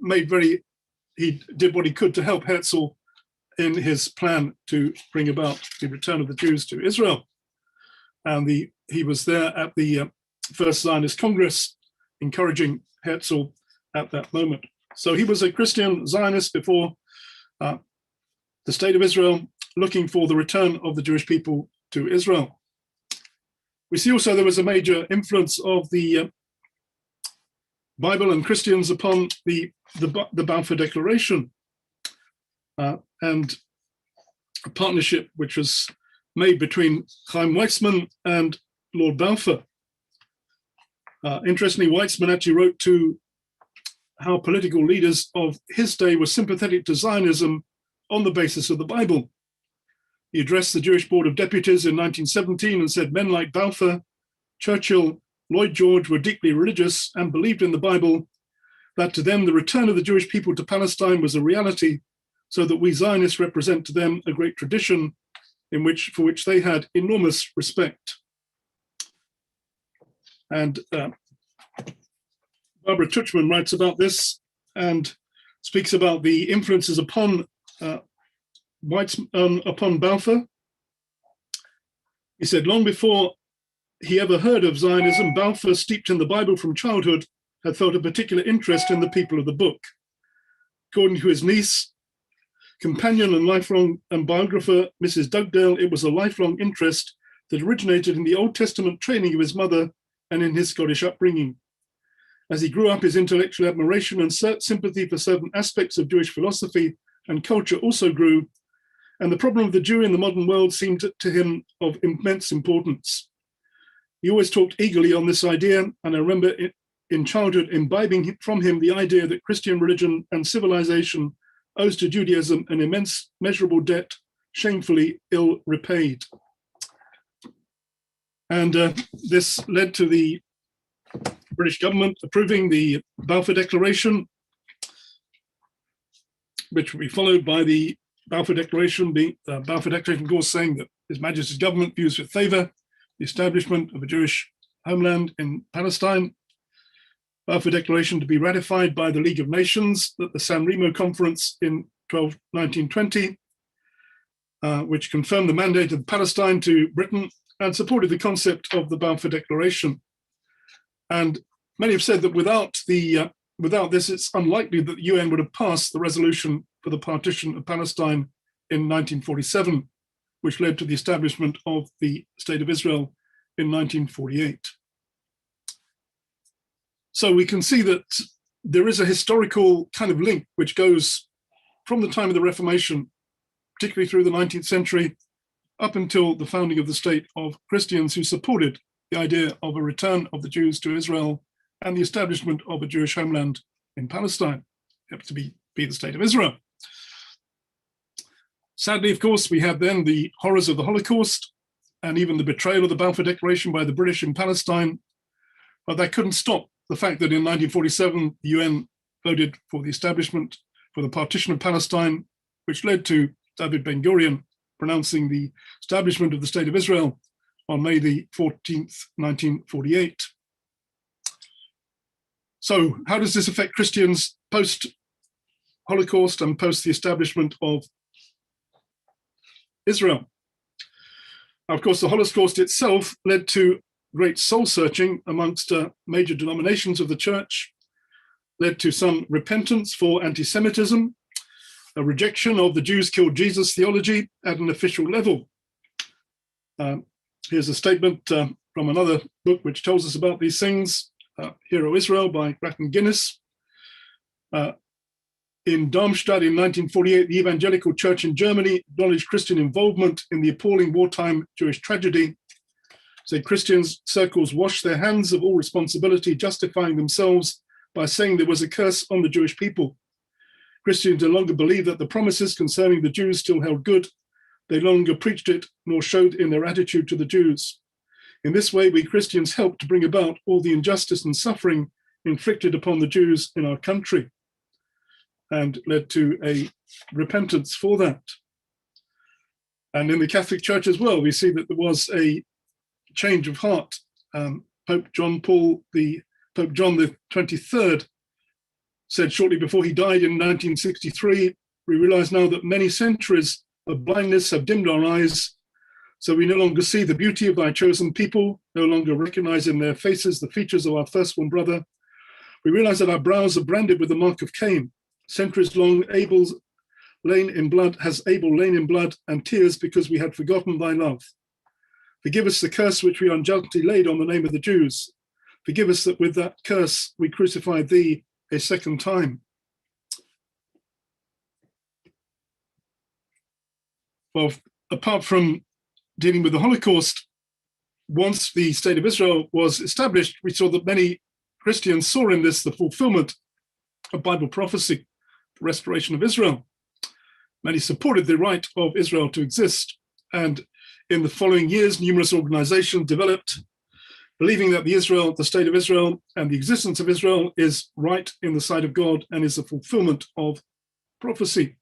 did what he could to help Herzl in his plan to bring about the return of the Jews to Israel. And he was there at the First Zionist Congress, encouraging Herzl at that moment. So he was a Christian Zionist before the state of Israel, looking for the return of the Jewish people to Israel. We see also there was a major influence of the Bible and Christians upon the Balfour Declaration, and a partnership which was made between Chaim Weizmann and Lord Balfour. Interestingly, Weizmann actually wrote to how political leaders of his day were sympathetic to Zionism on the basis of the Bible. He addressed the Jewish Board of Deputies in 1917 and said, men like Balfour, Churchill, Lloyd George were deeply religious and believed in the Bible, that to them the return of the Jewish people to Palestine was a reality, so that we Zionists represent to them a great tradition for which they had enormous respect. And Barbara Tuchman writes about this and speaks about the influences upon Balfour. He said, long before he ever heard of Zionism, Balfour, steeped in the Bible from childhood, had felt a particular interest in the people of the book. According to his niece, companion and lifelong biographer, Mrs. Dugdale, it was a lifelong interest that originated in the Old Testament training of his mother and in his Scottish upbringing. As he grew up, his intellectual admiration and sympathy for certain aspects of Jewish philosophy and culture also grew, and the problem of the Jew in the modern world seemed to him of immense importance. He always talked eagerly on this idea, and I remember in childhood imbibing from him the idea that Christian religion and civilization owes to Judaism an immense, measurable debt, shamefully ill repaid. And this led to the British government approving the Balfour Declaration, which will be followed by the Balfour Declaration, of course, saying that His Majesty's government views with favour the establishment of a Jewish homeland in Palestine. Balfour Declaration to be ratified by the League of Nations at the San Remo Conference in 1920, which confirmed the mandate of Palestine to Britain and supported the concept of the Balfour Declaration. And many have said that without this, it's unlikely that the UN would have passed the resolution for the partition of Palestine in 1947, which led to the establishment of the State of Israel in 1948. So we can see that there is a historical kind of link which goes from the time of the Reformation, particularly through the 19th century, up until the founding of the state, of Christians who supported the idea of a return of the Jews to Israel and the establishment of a Jewish homeland in Palestine, to be the State of Israel. Sadly, of course, we had then the horrors of the Holocaust and even the betrayal of the Balfour Declaration by the British in Palestine, but that couldn't stop the fact that in 1947, the UN voted for the establishment, for the partition of Palestine, which led to David Ben-Gurion pronouncing the establishment of the State of Israel on May the 14th, 1948. So how does this affect Christians post-Holocaust and post the establishment of Israel? Now, of course, the Holocaust itself led to great soul searching amongst major denominations of the church, led to some repentance for anti-Semitism, a rejection of the Jews killed Jesus theology at an official level. Here's a statement from another book which tells us about these things, Hear, O Israel by Grattan Guinness. In Darmstadt in 1948, the Evangelical Church in Germany acknowledged Christian involvement in the appalling wartime Jewish tragedy. Said Christian circles washed their hands of all responsibility, justifying themselves by saying there was a curse on the Jewish people. Christians no longer believed that the promises concerning the Jews still held good. They no longer preached it, nor showed in their attitude to the Jews. In this way, we Christians helped to bring about all the injustice and suffering inflicted upon the Jews in our country, and led to a repentance for that. And in the Catholic Church as well, we see that there was a change of heart. Pope John the 23rd said shortly before he died in 1963, we realize now that many centuries of blindness have dimmed our eyes, so we no longer see the beauty of thy chosen people, no longer recognize in their faces the features of our firstborn brother. We realize that our brows are branded with the mark of Cain. Centuries long has Abel lain in blood and tears because we had forgotten thy love. Forgive us the curse which we unjustly laid on the name of the Jews. Forgive us that with that curse we crucified thee a second time. Well, apart from dealing with the Holocaust, once the State of Israel was established, we saw that many Christians saw in this the fulfillment of Bible prophecy, the restoration of Israel. Many supported the right of Israel to exist, and in the following years, numerous organizations developed, believing that the State of Israel and the existence of Israel is right in the sight of God and is a fulfillment of prophecy.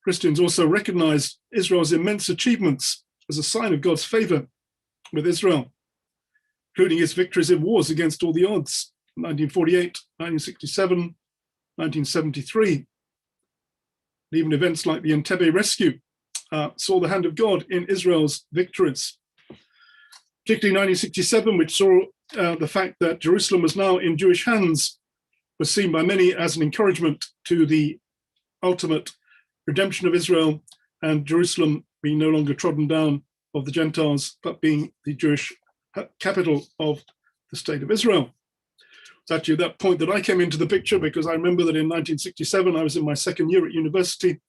Christians also recognized Israel's immense achievements as a sign of God's favor with Israel, including its victories in wars against all the odds, 1948, 1967, 1973. And even events like the Entebbe rescue saw the hand of God in Israel's victories. particularly 1967, which saw the fact that Jerusalem was now in Jewish hands, was seen by many as an encouragement to the ultimate redemption of Israel and Jerusalem being no longer trodden down of the Gentiles, but being the Jewish capital of the state of Israel. It's actually at that point that I came into the picture, because I remember that in 1967, I was in my second year at university,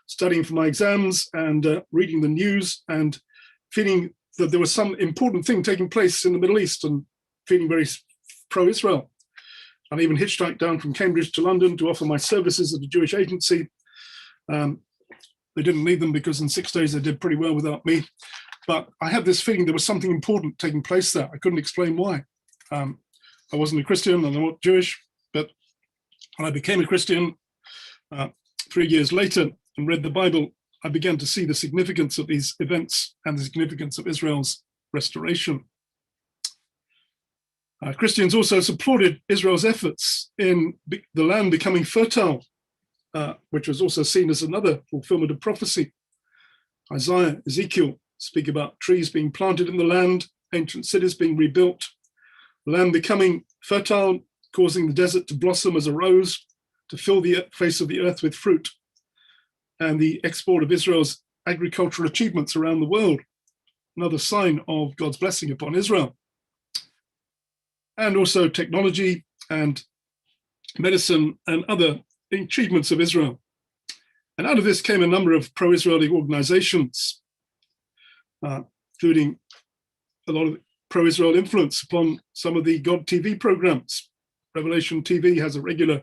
studying for my exams and reading the news and feeling that there was some important thing taking place in the Middle East and feeling very pro-Israel. And I even hitchhiked down from Cambridge to London to offer my services at a Jewish agency. They didn't need them because in 6 days they did pretty well without me. But I had this feeling there was something important taking place there. I couldn't explain why. I wasn't a Christian and I'm not Jewish, but when I became a Christian 3 years later and read the Bible, I began to see the significance of these events and the significance of Israel's restoration. Christians also supported Israel's efforts in the land becoming fertile, which was also seen as another fulfillment of prophecy. Isaiah, Ezekiel speak about trees being planted in the land, ancient cities being rebuilt, the land becoming fertile, causing the desert to blossom as a rose, to fill the face of the earth with fruit, and the export of Israel's agricultural achievements around the world, another sign of God's blessing upon Israel. And also technology and medicine and other achievements of Israel. And out of this came a number of pro-Israeli organizations, including a lot of pro-Israel influence upon some of the God TV programs. Revelation TV has a regular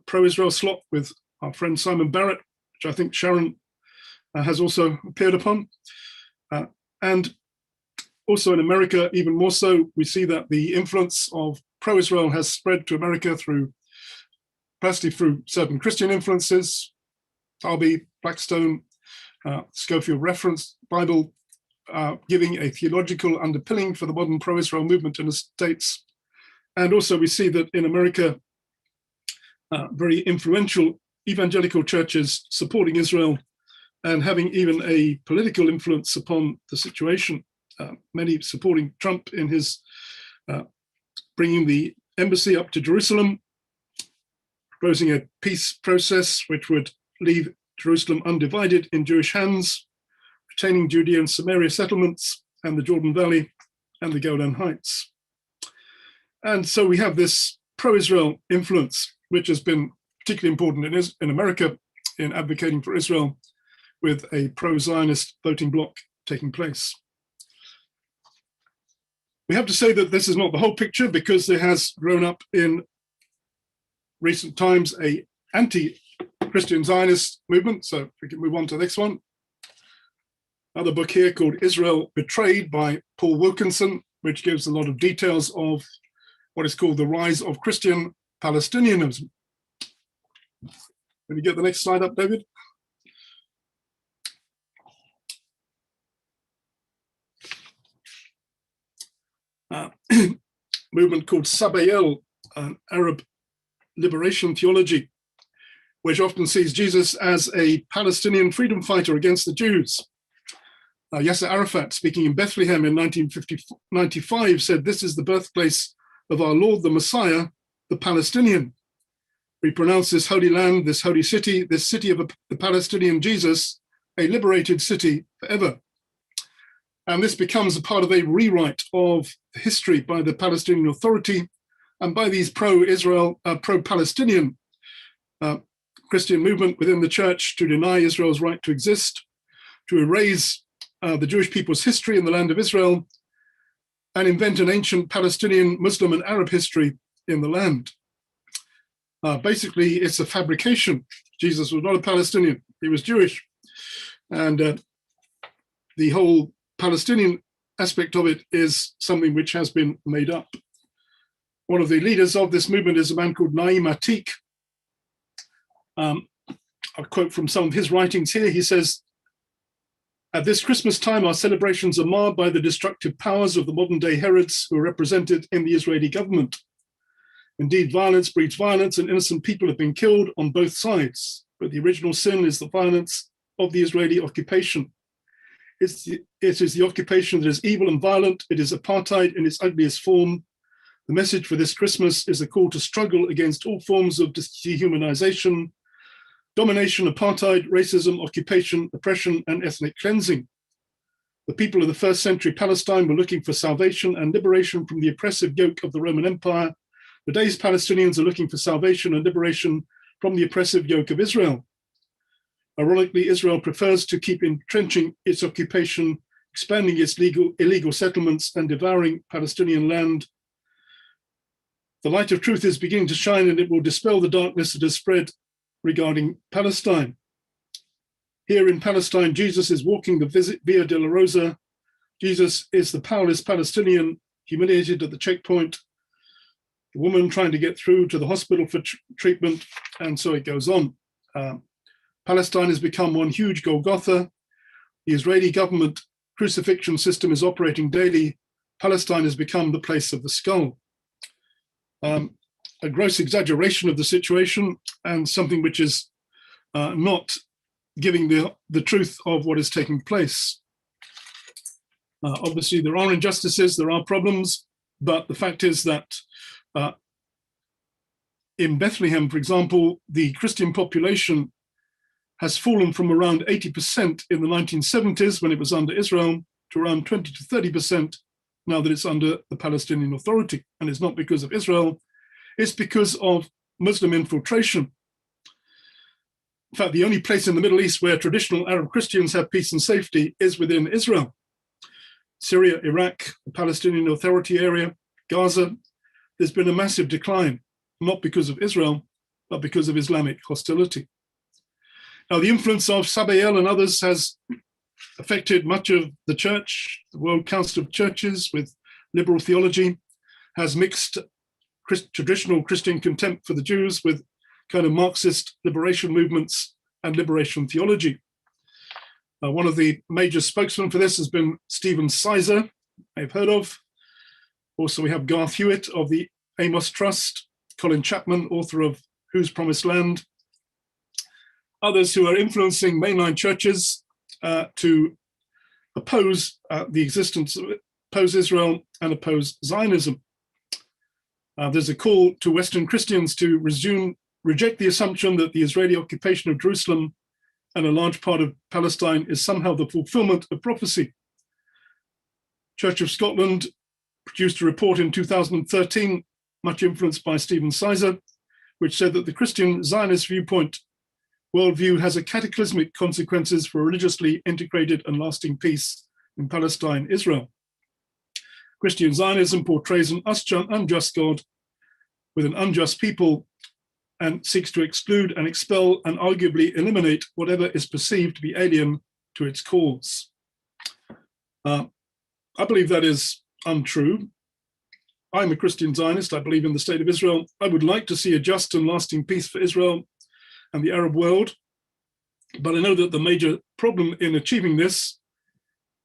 pro-Israel slot with our friend Simon Barrett, which I think Sharon has also appeared upon. And also in America, even more so, we see that the influence of pro-Israel has spread to America through, firstly through certain Christian influences, Darby, Blackstone, Schofield Reference Bible, giving a theological underpinning for the modern pro-Israel movement in the States. And also we see that in America, very influential evangelical churches supporting Israel and having even a political influence upon the situation. Many supporting Trump in his bringing the embassy up to Jerusalem, proposing a peace process which would leave Jerusalem undivided in Jewish hands, retaining Judea and Samaria settlements and the Jordan Valley and the Golan Heights. And so we have this pro-Israel influence, which has been particularly important in America in advocating for Israel, with a pro-Zionist voting bloc taking place. We have to say that this is not the whole picture, because there has grown up in recent times a anti-Christian Zionist movement. So if we can move on to the next one. Another book here called Israel Betrayed by Paul Wilkinson, which gives a lot of details of what is called the rise of Christian Palestinianism. Can you get the next slide up, David? Movement called Sabayel, an Arab liberation theology, which often sees Jesus as a Palestinian freedom fighter against the Jews. Yasser Arafat, speaking in Bethlehem in 1995, said, "This is the birthplace of our Lord, the Messiah, the Palestinian. We pronounce this holy land, this holy city, this city of the Palestinian Jesus, a liberated city forever." And this becomes a part of a rewrite of history by the Palestinian Authority and by these pro-Israel, pro-Palestinian Christian movement within the church to deny Israel's right to exist, to erase the Jewish people's history in the land of Israel, and invent an ancient Palestinian, Muslim, and Arab history in the land. Basically, it's a fabrication. Jesus was not a Palestinian, he was Jewish. And the whole Palestinian aspect of it is something which has been made up. One of the leaders of this movement is a man called Naim Atik. I'll quote from some of his writings here. He says, "At this Christmas time, our celebrations are marred by the destructive powers of the modern day Herods who are represented in the Israeli government. Indeed, violence breeds violence and innocent people have been killed on both sides. But the original sin is the violence of the Israeli occupation. It is the occupation that is evil and violent. It is apartheid in its ugliest form. The message for this Christmas is a call to struggle against all forms of dehumanization, domination, apartheid, racism, occupation, oppression, and ethnic cleansing. The people of the first century Palestine were looking for salvation and liberation from the oppressive yoke of the Roman Empire. Today's Palestinians are looking for salvation and liberation from the oppressive yoke of Israel. Ironically, Israel prefers to keep entrenching its occupation, expanding its illegal settlements, and devouring Palestinian land. The light of truth is beginning to shine, and it will dispel the darkness that has spread regarding Palestine. Here in Palestine, Jesus is walking the Via Dolorosa. Jesus is the powerless Palestinian humiliated at the checkpoint, the woman trying to get through to the hospital for treatment, and so it goes on. Palestine has become one huge Golgotha. The Israeli government crucifixion system is operating daily. Palestine has become the place of the skull. A gross exaggeration of the situation, and something which is not giving the truth of what is taking place. Obviously, there are injustices, there are problems, but the fact is that in Bethlehem, for example, the Christian population has fallen from around 80% in the 1970s when it was under Israel to around 20 to 30% now that it's under the Palestinian Authority. And it's not because of Israel, it's because of Muslim infiltration. In fact, the only place in the Middle East where traditional Arab Christians have peace and safety is within Israel. Syria, Iraq, the Palestinian Authority area, Gaza, there's been a massive decline, not because of Israel, but because of Islamic hostility. Now, the influence of Sabael and others has affected much of the church. The World Council of Churches with liberal theology has mixed traditional Christian contempt for the Jews with kind of Marxist liberation movements and liberation theology. One of the major spokesmen for this has been Stephen Sizer, I've heard of. Also, we have Garth Hewitt of the Amos Trust, Colin Chapman, author of Whose Promised Land, others who are influencing mainline churches to oppose the existence, oppose Israel and oppose Zionism. There's a call to Western Christians to reject the assumption that the Israeli occupation of Jerusalem and a large part of Palestine is somehow the fulfillment of prophecy. Church of Scotland produced a report in 2013, much influenced by Stephen Sizer, which said that the Christian Zionist viewpoint worldview has a cataclysmic consequences for religiously integrated and lasting peace in Palestine, Israel. Christian Zionism portrays an unjust God with an unjust people and seeks to exclude and expel and arguably eliminate whatever is perceived to be alien to its cause. I believe that is untrue. I'm a Christian Zionist. I believe in the state of Israel. I would like to see a just and lasting peace for Israel and the Arab world. But I know that the major problem in achieving this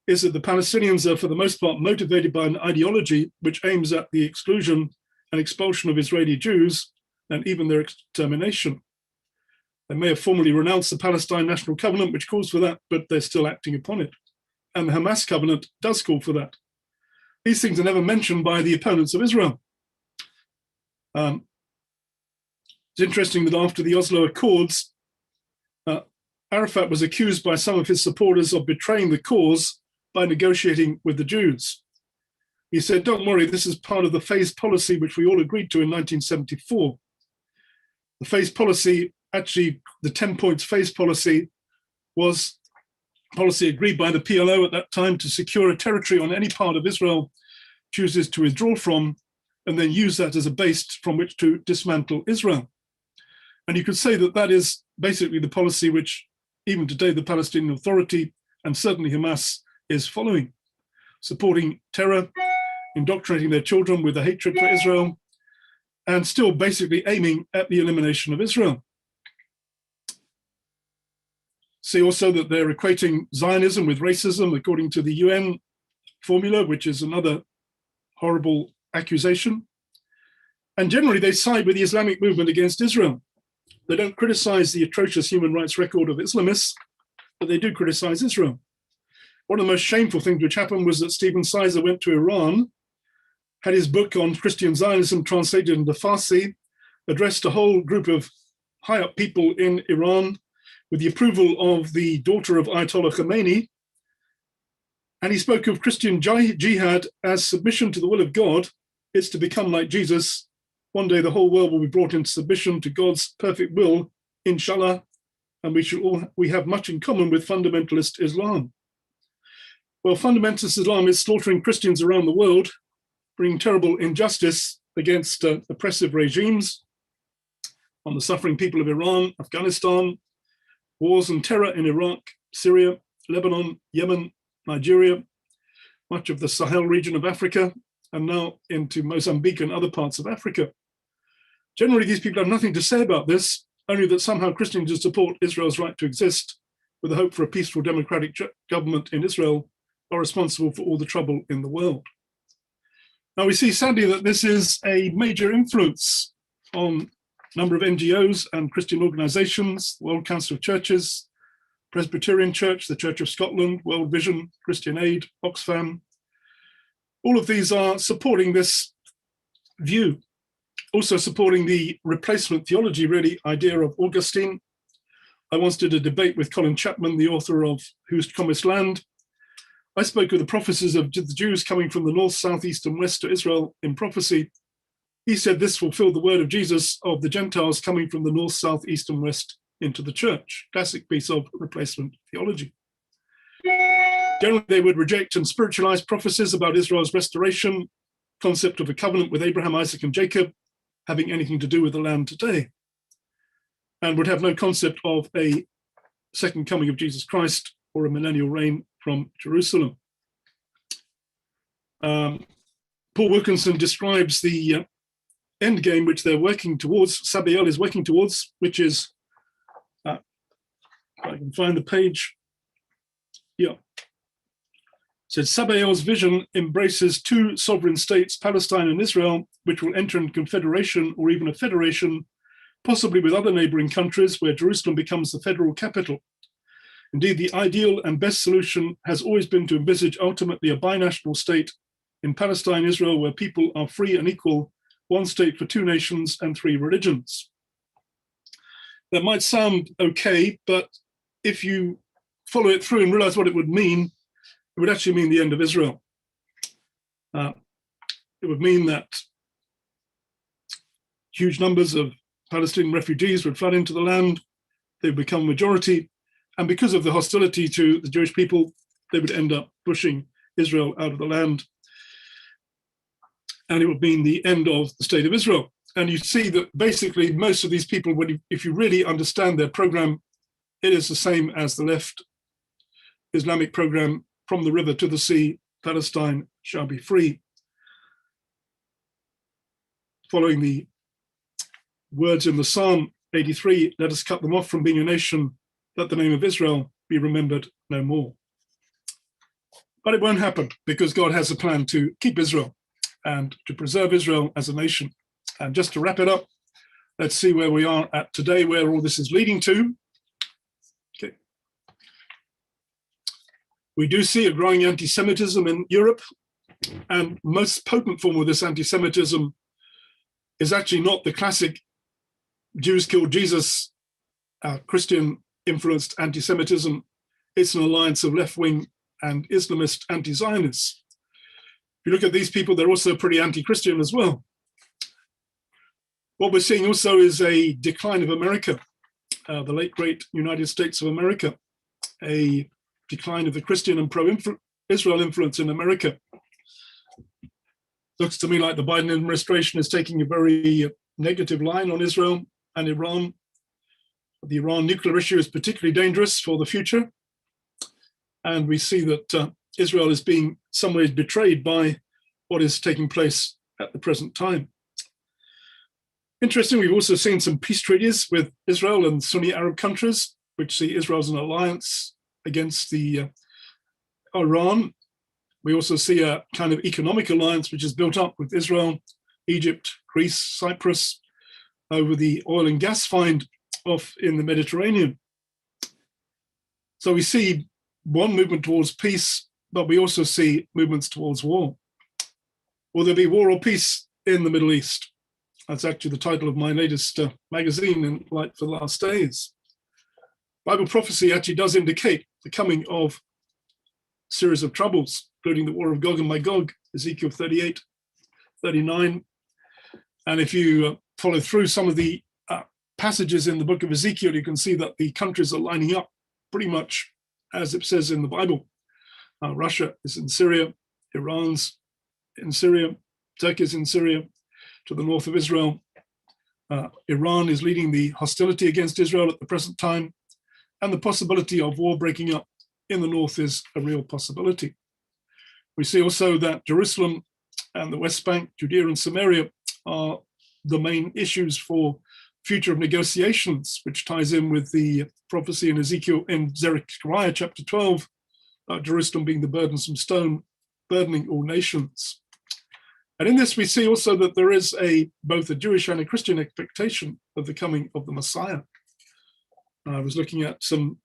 is that the Palestinians are, for the most part, motivated by an ideology which aims at the exclusion and expulsion of Israeli Jews and even their extermination. They may have formally renounced the Palestine National Covenant, which calls for that, but they're still acting upon it. And the Hamas Covenant does call for that. These things are never mentioned by the opponents of Israel. It's interesting that after the Oslo Accords, Arafat was accused by some of his supporters of betraying the cause by negotiating with the Jews. He said, don't worry, this is part of the phased policy which we all agreed to in 1974. The phased policy, actually the 10 points phased policy, was policy agreed by the PLO at that time to secure a territory on any part of Israel chooses to withdraw from, and then use that as a base from which to dismantle Israel. And you could say that that is basically the policy which even today the Palestinian Authority and certainly Hamas is following, supporting terror, indoctrinating their children with a hatred for Israel, and still basically aiming at the elimination of Israel. See also that they're equating Zionism with racism according to the UN formula, which is another horrible accusation. And generally they side with the Islamic movement against Israel. They don't criticize the atrocious human rights record of Islamists, but they do criticize Israel. one of the most shameful things which happened was that Stephen Sizer went to Iran, had his book on Christian Zionism translated into Farsi, addressed a whole group of high-up people in Iran with the approval of the daughter of Ayatollah Khomeini. And he spoke of Christian jihad as submission to the will of God. It's to become like Jesus. One day the whole world will be brought into submission to God's perfect will, inshallah, and we have much in common with fundamentalist Islam. Well, fundamentalist Islam is slaughtering Christians around the world, bringing terrible injustice against oppressive regimes on the suffering people of Iran, Afghanistan, wars and terror in Iraq, Syria, Lebanon, Yemen, Nigeria, much of the Sahel region of Africa, and now into Mozambique and other parts of Africa. Generally, these people have nothing to say about this, only that somehow Christians who support Israel's right to exist with the hope for a peaceful democratic government in Israel are responsible for all the trouble in the world. Now we see sadly that this is a major influence on a number of NGOs and Christian organizations, World Council of Churches, Presbyterian Church, the Church of Scotland, World Vision, Christian Aid, Oxfam. All of these are supporting this view, also supporting the replacement theology, really, idea of Augustine. I once did a debate with Colin Chapman, the author of Whose Promised Land. I spoke with the prophecies of the Jews coming from the north, south, east, and west to Israel in prophecy. He said this fulfilled the word of Jesus of the Gentiles coming from the north, south, east, and west into the church. Classic piece of replacement theology. Generally, they would reject and spiritualize prophecies about Israel's restoration, concept of a covenant with Abraham, Isaac, and Jacob having anything to do with the land today, and would have no concept of a second coming of Jesus Christ or a millennial reign from Jerusalem. Paul Wilkinson describes the end game which they're working towards, Sabael is working towards, which is, if I can find the page, yeah. Said Sabael's vision embraces two sovereign states, Palestine and Israel, which will enter in confederation or even a federation, possibly with other neighboring countries, where Jerusalem becomes the federal capital. Indeed, the ideal and best solution has always been to envisage ultimately a binational state in Palestine, Israel, where people are free and equal, one state for two nations and three religions. That might sound okay, but if you follow it through and realize what it would mean, it would actually mean the end of Israel. It would mean that huge numbers of Palestinian refugees would flood into the land, they would become a majority, and because of the hostility to the Jewish people, they would end up pushing Israel out of the land. And it would mean the end of the state of Israel. And you see that basically most of these people, if you really understand their program, it is the same as the left Islamic program: from the river to the sea, Palestine shall be free. Following the words in the Psalm 83, let us cut them off from being a nation, let the name of Israel be remembered no more. But it won't happen, because God has a plan to keep Israel and to preserve Israel as a nation. And just to wrap it up, let's see where we are at today, where all this is leading to. Okay. We do see a growing anti-Semitism in Europe, and most potent form of this anti-Semitism is actually not the classic Jews killed Jesus, Christian-influenced anti-Semitism. It's an alliance of left-wing and Islamist anti-Zionists. If you look at these people, they're also pretty anti-Christian as well. What we're seeing also is a decline of America, the late great United States of America, a decline of the Christian and pro-Israel influence in America. Looks to me like the Biden administration is taking a very negative line on Israel and Iran. The Iran nuclear issue is particularly dangerous for the future. And we see that Israel is being in some ways betrayed by what is taking place at the present time. Interesting, we've also seen some peace treaties with Israel and Sunni Arab countries, which see Israel as an alliance against the Iran. We also see a kind of economic alliance which is built up with Israel, Egypt, Greece, Cyprus, over the oil and gas find off in the Mediterranean. So we see one movement towards peace, but we also see movements towards war. Will there be war or peace in the Middle East? That's actually the title of my latest magazine in Light for the Last Days. Bible prophecy actually does indicate the coming of a series of troubles, including the war of Gog and Magog, Ezekiel 38, 39. And if you follow through some of the passages in the book of Ezekiel, you can see that the countries are lining up pretty much as it says in the Bible. Russia is in Syria, Iran's in Syria, Turkey is in Syria, to the north of Israel. Iran is leading the hostility against Israel at the present time, and the possibility of war breaking up in the north is a real possibility. We see also that Jerusalem and the West Bank, Judea and Samaria are the main issues for future of negotiations, which ties in with the prophecy in Ezekiel in Zechariah chapter 12, Jerusalem being the burdensome stone, burdening all nations. And in this, we see also that there is both a Jewish and a Christian expectation of the coming of the Messiah. I was looking at some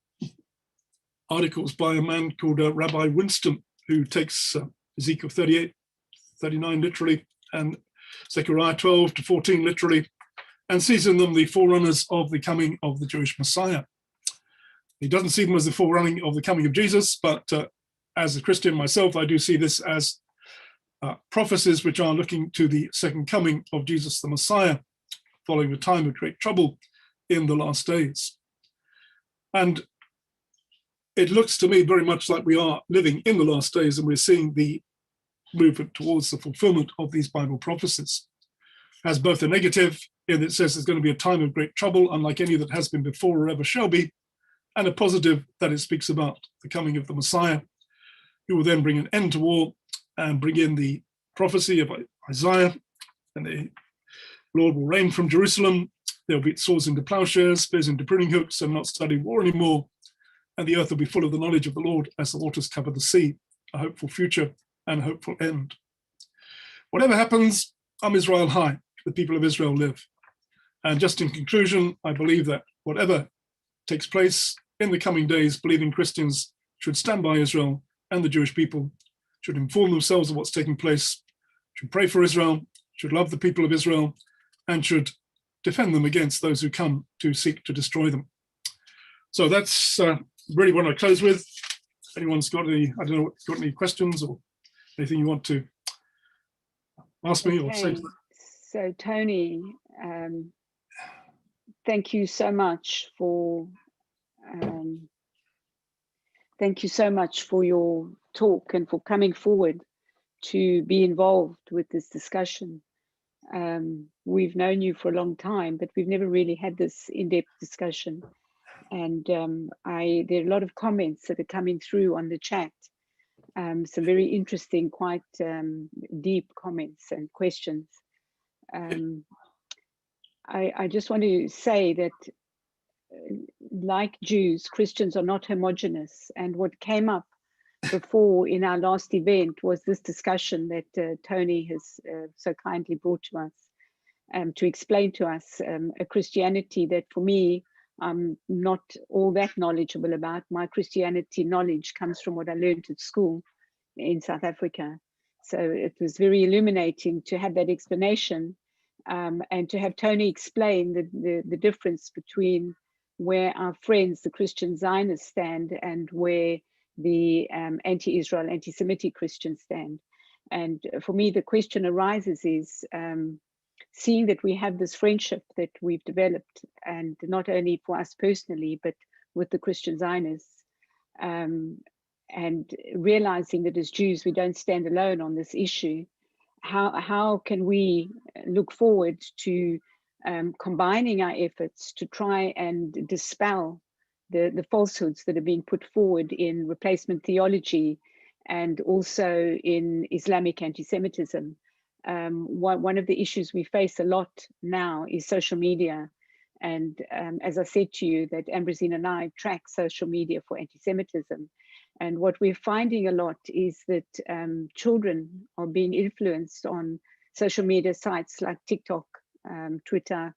articles by a man called Rabbi Winston, who takes Ezekiel 38, 39 literally, and Zechariah 12 to 14 literally, and sees in them the forerunners of the coming of the Jewish Messiah. He doesn't see them as the forerunning of the coming of Jesus, but as a Christian myself, I do see this as prophecies which are looking to the second coming of Jesus the Messiah, following a time of great trouble in the last days. And it looks to me very much like we are living in the last days, and we're seeing the movement towards the fulfillment of these Bible prophecies. As both a negative, in that it says there's going to be a time of great trouble, unlike any that has been before or ever shall be, and a positive that it speaks about the coming of the Messiah, who will then bring an end to war and bring in the prophecy of Isaiah, and the Lord will reign from Jerusalem. There'll be swords into plowshares, spears into pruning hooks, and not study war anymore. And the earth will be full of the knowledge of the Lord as the waters cover the sea, a hopeful future and a hopeful end. Whatever happens, Israel high, the people of Israel live. And just in conclusion, I believe that whatever takes place in the coming days, believing Christians should stand by Israel and the Jewish people, should inform themselves of what's taking place, should pray for Israel, should love the people of Israel, and should defend them against those who come to seek to destroy them. So that's really what I close with. If anyone's got any, I don't know, got any questions or anything you want to ask me or say to them. So Tony, thank you so much for your talk and for coming forward to be involved with this discussion. We've known you for a long time, but we've never really had this in-depth discussion. And there are a lot of comments that are coming through on the chat. Some very interesting, quite deep comments and questions. I just want to say that like Jews, Christians are not homogenous. And what came up before in our last event was this discussion that Tony has so kindly brought to us to explain to us a Christianity that for me, I'm not all that knowledgeable about. My Christianity knowledge comes from what I learned at school in South Africa. So it was very illuminating to have that explanation and to have Tony explain the difference between where our friends, the Christian Zionists, stand and where the anti-Israel, anti-Semitic Christians stand. And for me, the question arises is, seeing that we have this friendship that we've developed, and not only for us personally, but with the Christian Zionists, and realizing that as Jews, we don't stand alone on this issue, how can we look forward to combining our efforts to try and dispel the falsehoods that are being put forward in replacement theology and also in Islamic anti-Semitism? One of the issues we face a lot now is social media. And as I said to you, that Ambrosine and I track social media for anti-Semitism. And what we're finding a lot is that children are being influenced on social media sites like TikTok, Twitter,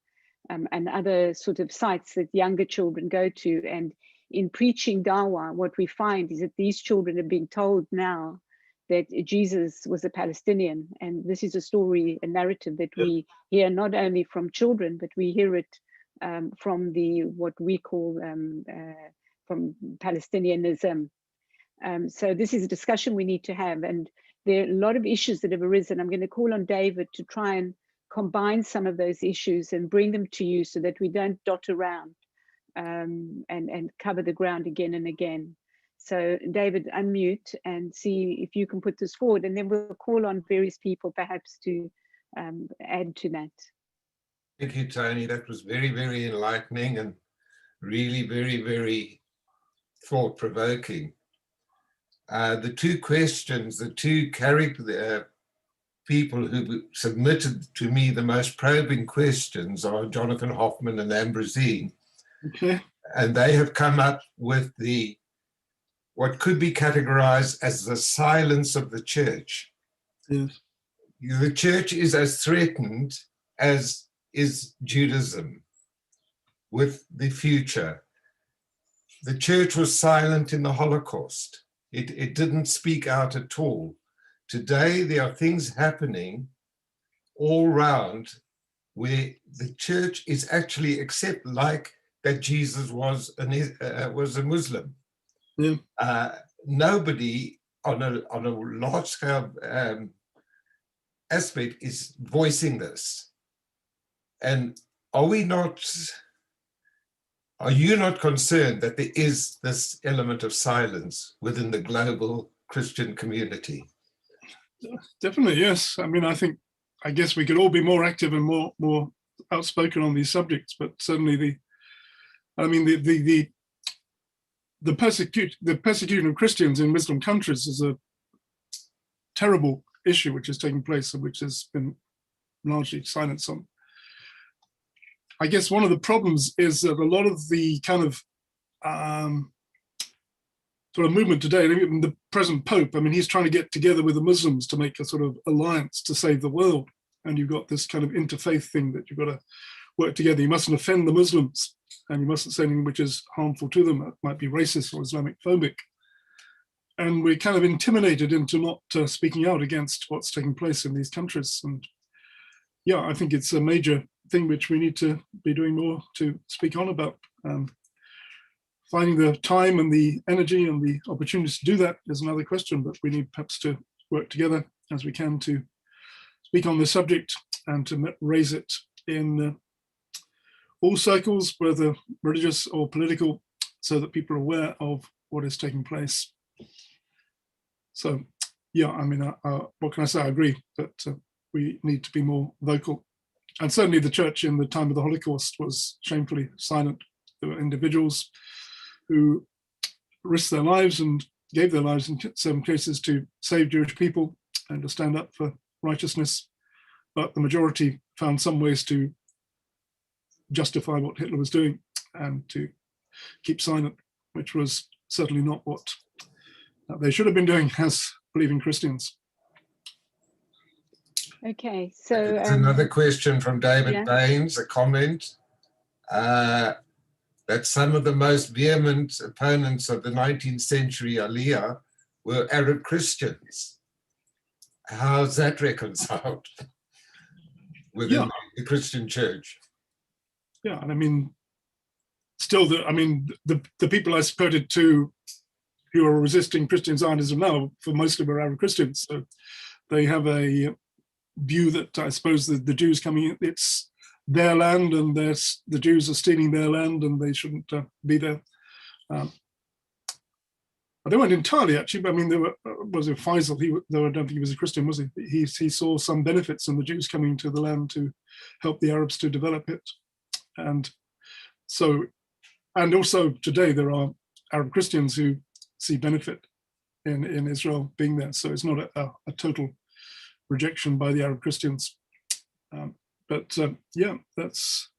and other sort of sites that younger children go to. And in preaching Dawa, what we find is that these children are being told now that Jesus was a Palestinian. And this is a story, a narrative that we hear not only from children, but we hear it from what we call from Palestinianism. So this is a discussion we need to have. And there are a lot of issues that have arisen. I'm going to call on David to try and combine some of those issues and bring them to you so that we don't dot around and cover the ground again and again. So David, unmute and see if you can put this forward, and then we'll call on various people perhaps to add to that. Thank you, Tony. That was very, very enlightening and really very, very thought-provoking. The two questions, the two people who submitted to me the most probing questions are Jonathan Hoffman and Ambrosine. Okay. And they have come up with what could be categorized as the silence of the church. Yes. The church is as threatened as is Judaism with the future. The church was silent in the Holocaust. It didn't speak out at all. Today, there are things happening all around where the church is actually accept like that Jesus was a Muslim. Yeah. Nobody on a large scale aspect is voicing this. And are you not concerned that there is this element of silence within the global Christian community? Definitely, yes. I mean, I guess we could all be more active and more outspoken on these subjects, but certainly the persecution of Christians in Muslim countries is a terrible issue which is taking place and which has been largely silenced on. I guess one of the problems is that a lot of the kind of sort of movement today, the present Pope, I mean, he's trying to get together with the Muslims to make a sort of alliance to save the world. And you've got this kind of interfaith thing that you've got to work together. You mustn't offend the Muslims and you mustn't say anything which is harmful to them. That might be racist or Islamic phobic. And we're kind of intimidated into not speaking out against what's taking place in these countries. And yeah, I think it's a major thing which we need to be doing more to speak on about. Finding the time and the energy and the opportunities to do that is another question, but we need perhaps to work together as we can to speak on this subject and to raise it in all circles, whether religious or political, so that people are aware of what is taking place. So, yeah, I mean, what can I say? I agree that we need to be more vocal. And certainly the church in the time of the Holocaust was shamefully silent. There were individuals who risked their lives and gave their lives in some cases to save Jewish people and to stand up for righteousness. But the majority found some ways to justify what Hitler was doing and to keep silent, which was certainly not what they should have been doing as believing Christians. Okay, so another question from David Baines, a comment that some of the most vehement opponents of the 19th century Aliyah were Arab Christians. How's that reconciled within the Christian church? Yeah, and I mean, still, the people I quoted to who are resisting Christian Zionism now, for most of them are Arab Christians. So they have a view that I suppose the Jews coming in, it's their land and the Jews are stealing their land and they shouldn't be there. They weren't entirely, actually, but I mean, was it Faisal? Though I don't think he was a Christian, was he? He saw some benefits in the Jews coming to the land to help the Arabs to develop it. And also today there are Arab Christians who see benefit in Israel being there. So it's not a total rejection by the Arab Christians. Yeah, that's,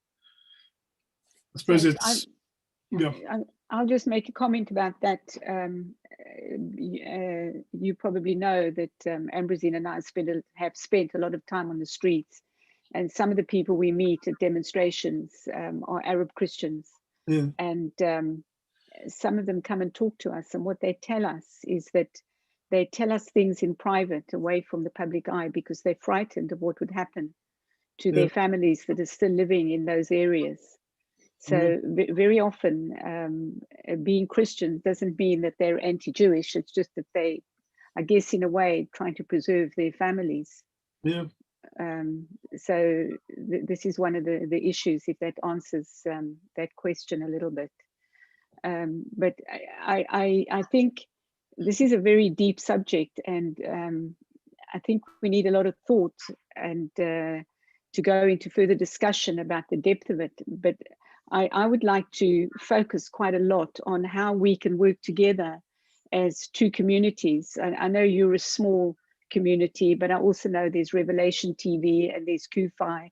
I suppose it's, yeah. I'll just make a comment about that. You probably know that Ambrosine and I have spent a lot of time on the streets, and some of the people we meet at demonstrations are Arab Christians. Yeah. And some of them come and talk to us, and what they tell us is that they tell us things in private, away from the public eye, because they're frightened of what would happen to their families that are still living in those areas. So very often, being Christian doesn't mean that they're anti-Jewish. It's just that they, I guess, in a way, trying to preserve their families. Yeah. So this is one of the issues, if that answers that question a little bit. But I think this is a very deep subject, and I think we need a lot of thought and to go into further discussion about the depth of it. But I would like to focus quite a lot on how we can work together as two communities. I know you're a small community, but I also know there's Revelation TV and there's Kufi.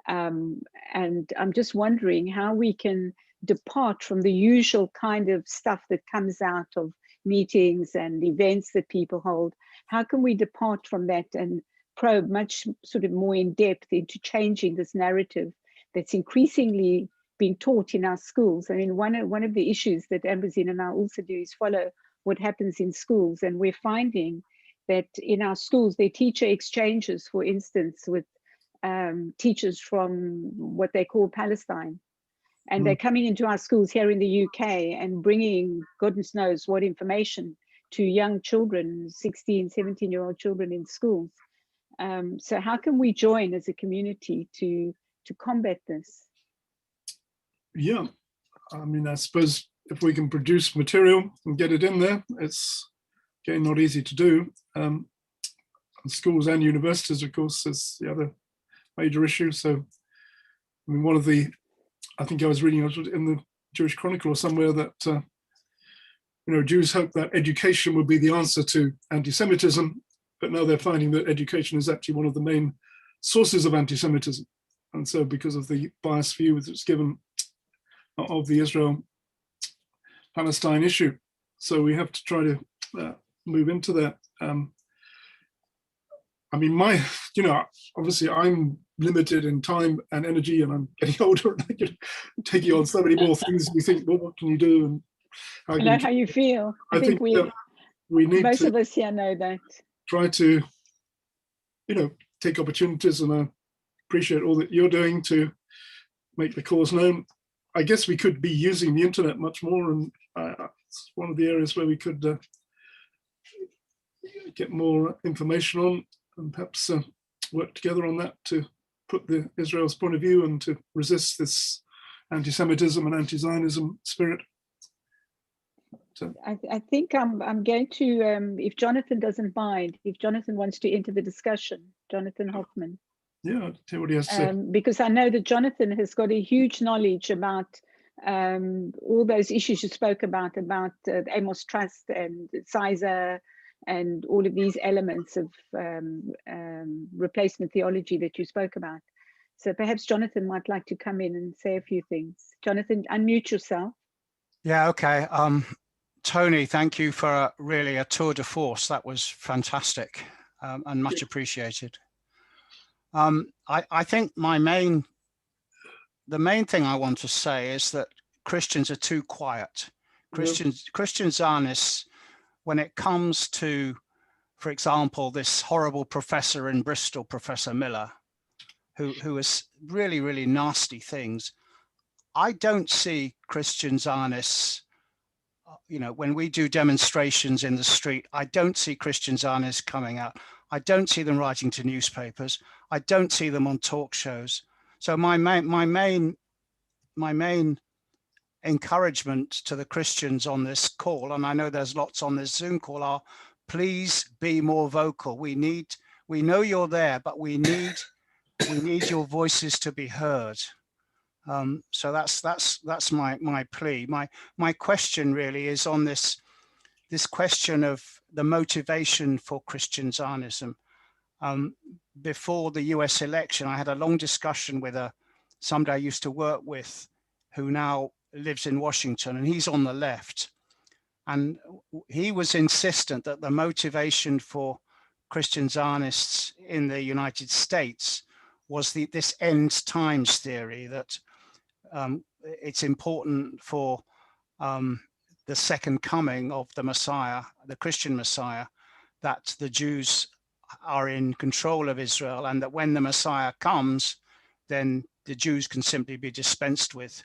And I'm just wondering how we can depart from the usual kind of stuff that comes out of meetings and events that people hold. How can we depart from that and probe much sort of more in depth into changing this narrative that's increasingly being taught in our schools? I mean, one of the issues that Ambrosine and I also do is follow what happens in schools, and we're finding that in our schools, their teacher exchanges, for instance, with teachers from what they call Palestine. And they're coming into our schools here in the UK and bringing goodness knows what information to young children, 16, 17-year-old children in schools. So how can we join as a community to combat this? Yeah, I mean, I suppose if we can produce material and get it in there, it's again not easy to do. Schools and universities, of course, is the other major issue. So, I mean, one of the, I think I was reading in the Jewish Chronicle or somewhere that, you know, Jews hope that education would be the answer to anti-Semitism, but now they're finding that education is actually one of the main sources of anti-Semitism. And so because of the biased view that's given of the Israel-Palestine issue. So we have to try to move into that. I mean, you know, obviously I'm limited in time and energy, and I'm getting older, and I get taking on so many more things. You think, well, what can you do? And I know how you feel. I think we need most of us here know that. Try to, you know, take opportunities, and I appreciate all that you're doing to make the cause known. I guess we could be using the internet much more, and it's one of the areas where we could get more information on, and perhaps work together on that to put Israel's point of view and to resist this anti-Semitism and anti-Zionism spirit. So, I think I'm going to, if Jonathan doesn't mind, if Jonathan wants to enter the discussion, Jonathan Hoffman. Yeah, I'll tell you what he has to say. Because I know that Jonathan has got a huge knowledge about all those issues you spoke about Amos Trust and Sizer and all of these elements of replacement theology that you spoke about. So perhaps Jonathan might like to come in and say a few things. Jonathan, unmute yourself. Yeah, okay. Tony, thank you for really a tour de force. That was fantastic and much appreciated. I think the main thing I want to say is that Christians are too quiet. Christian Zionists, when it comes to, for example, this horrible professor in Bristol, Professor Miller, who is really, really nasty things, I don't see Christian Zionists, you know, when we do demonstrations in the street, I don't see Christian Zionists coming out. I don't see them writing to newspapers. I don't see them on talk shows. So my main encouragement to the Christians on this call, and I know there's lots on this Zoom call, are please be more vocal. We know you're there, but we need your voices to be heard. So that's my plea. My question really is on this question of the motivation for Christian Zionism. Before the US election, I had a long discussion with somebody I used to work with who now lives in Washington, and he's on the left. And he was insistent that the motivation for Christian Zionists in the United States was this end times theory, that it's important for the second coming of the Messiah, the Christian Messiah, that the Jews are in control of Israel, and that when the Messiah comes, then the Jews can simply be dispensed with.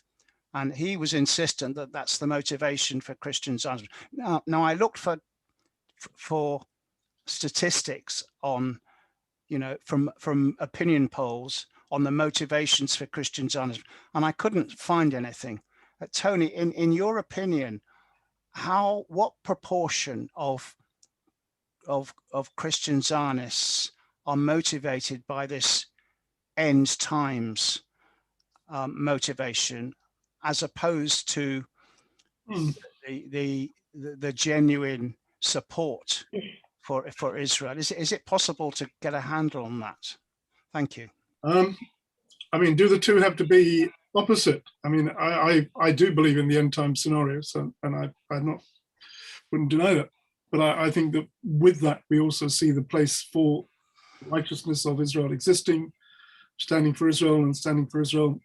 And he was insistent that that's the motivation for Christian Zionism. Now I looked for statistics on, from opinion polls on the motivations for Christian Zionism, and I couldn't find anything. Tony, in your opinion, what proportion of Christian Zionists are motivated by this end times motivation, as opposed to the genuine support for Israel? Is it possible to get a handle on that? Thank you. I mean, do the two have to be opposite? I mean, I do believe in the end time scenarios, and I wouldn't deny that. But I think that with that, we also see the place for righteousness of Israel existing, standing for Israel and standing for Israel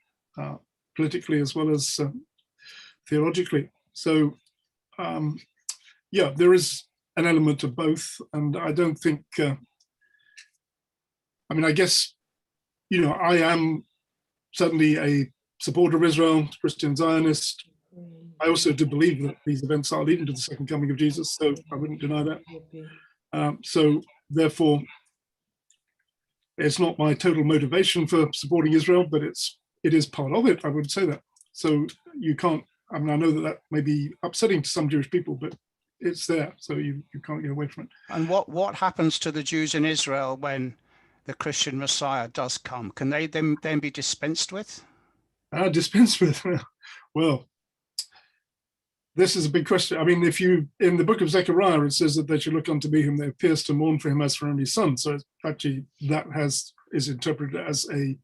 politically as well as theologically. So, yeah, there is an element of both. And I don't think, I mean, I guess, I am certainly a supporter of Israel, Christian Zionist. I also do believe that these events are leading to the second coming of Jesus, so I wouldn't deny that. So therefore, it's not my total motivation for supporting Israel, but it is part of it, I would say that. So you can't, I mean, I know that may be upsetting to some Jewish people, but it's there, so you can't get away from it. And what happens to the Jews in Israel when the Christian Messiah does come? Can they then be dispensed with? Dispensed with? Well, this is a big question. I mean, in the book of Zechariah, it says that they should look unto me whom they have pierced and mourn for him as for only son. So actually that is interpreted as a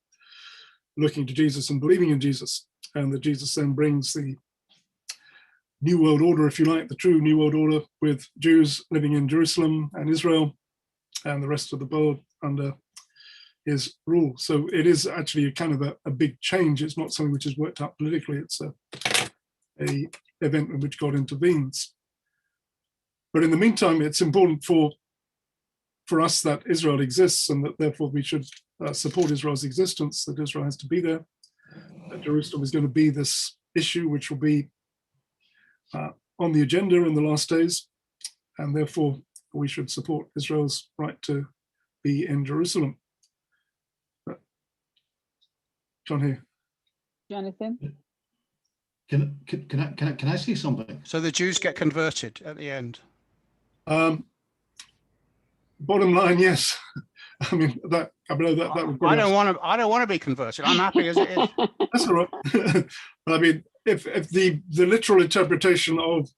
looking to Jesus and believing in Jesus. And that Jesus then brings the New World Order, if you like, the true New World Order, with Jews living in Jerusalem and Israel and the rest of the world under his rule. So it is actually a kind of a big change. It's not something which is worked out politically. It's a event in which God intervenes. But in the meantime, it's important for us that Israel exists, and that therefore we should support Israel's existence, that Israel has to be there, that Jerusalem is going to be this issue which will be on the agenda in the last days, and therefore we should support Israel's right to be in Jerusalem. John here. Jonathan? Can I say something? So the Jews get converted at the end? Bottom line, yes. I mean that would. I don't want to be converted. I'm happy as it is. That's all right. But I mean, if the literal interpretation of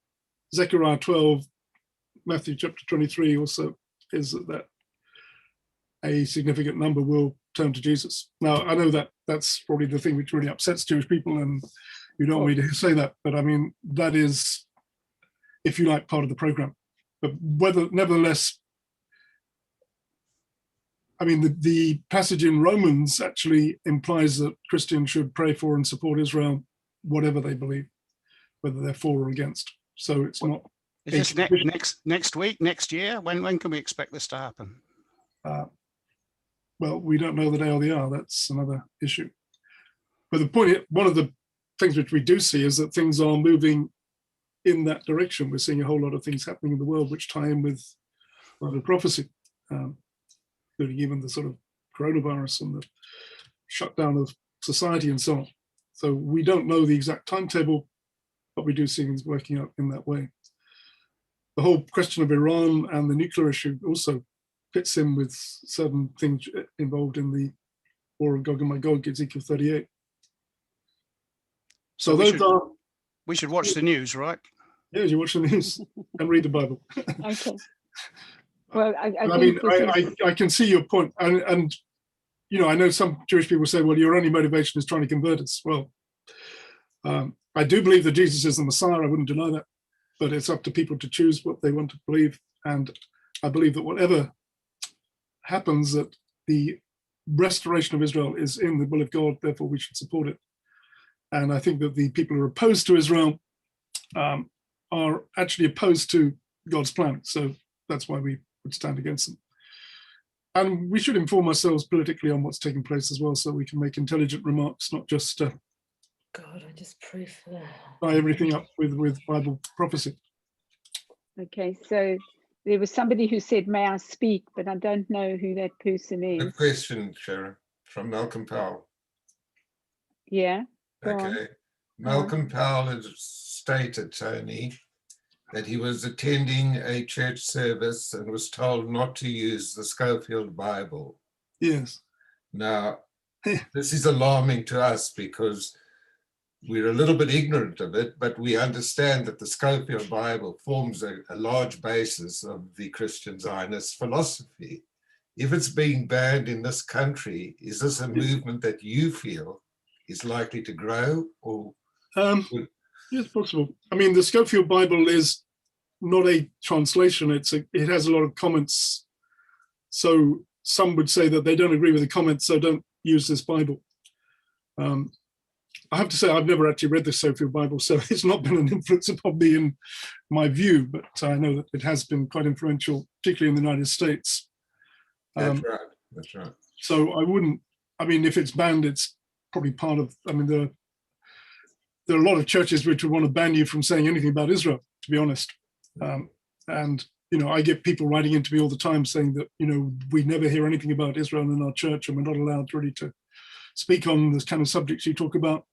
Zechariah 12, Matthew chapter 23 also is that a significant number will turn to Jesus. Now, I know that that's probably the thing which really upsets Jewish people, and you don't want me to say that, but I mean, that is, if you like, part of the program. But nevertheless, I mean, the passage in Romans actually implies that Christians should pray for and support Israel, whatever they believe, whether they're for or against. So it's not. Is this next week, next year? When can we expect this to happen? Well, we don't know the day or the hour. That's another issue. But the point, one of the things which we do see is that things are moving in that direction. We're seeing a whole lot of things happening in the world which tie in with Bible prophecy, including even the sort of coronavirus and the shutdown of society and so on. So we don't know the exact timetable, but we do see things working out in that way. The whole question of Iran and the nuclear issue also fits in with certain things involved in the war of Gog and Magog, Ezekiel 38. So we should watch the news, right? Yeah, you watch the news and read the Bible. Okay. Well, I can see your point, and I know some Jewish people say, well, your only motivation is trying to convert us. Well, I do believe that Jesus is the Messiah. I wouldn't deny that, but it's up to people to choose what they want to believe. And I believe that whatever happens, that the restoration of Israel is in the will of God, therefore we should support it. And I think that the people who are opposed to Israel are actually opposed to God's plan. So that's why we would stand against them. And we should inform ourselves politically on what's taking place as well, so we can make intelligent remarks, not just God, I just pray for that. tie everything up with Bible prophecy. Okay, so there was somebody who said, may I speak, but I don't know who that person is. Good question, Sharon, from Malcolm Powell. Yeah, go on. Okay. Malcolm Powell has stated, Tony, that he was attending a church service and was told not to use the Schofield Bible. Yes. Now, this is alarming to us because we're a little bit ignorant of it, but we understand that the Schofield Bible forms a large basis of the Christian Zionist philosophy. If it's being banned in this country, is this a movement that you feel is likely to grow? Or yes, possible. I mean, the Schofield Bible is not a translation. It has a lot of comments. So some would say that they don't agree with the comments, so don't use this Bible. I have to say, I've never actually read the Schofield Bible, so it's not been an influence upon me in my view, but I know that it has been quite influential, particularly in the United States. that's right, that's right. So I wouldn't, I mean, if it's banned, it's probably part of, I mean, there are a lot of churches which would want to ban you from saying anything about Israel, to be honest. And, you know, I get people writing into me all the time saying that, you know, we never hear anything about Israel in our church and we're not allowed really to speak on the kind of subjects you talk about.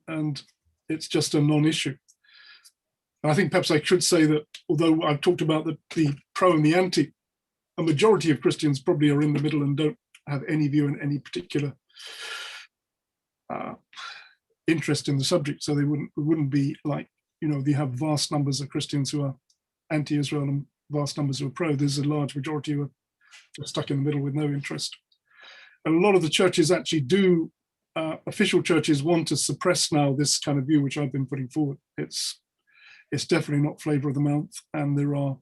And it's just a non-issue. And I think perhaps I should say that although I've talked about the pro and the anti, a majority of Christians probably are in the middle and don't have any view in any particular interest in the subject. So they wouldn't be like, you know, you have vast numbers of Christians who are anti-Israel and vast numbers who are pro. There's a large majority who are stuck in the middle with no interest. And a lot of the churches actually do, official churches want to suppress now this kind of view, which I've been putting forward. It's definitely not flavor of the month. And there are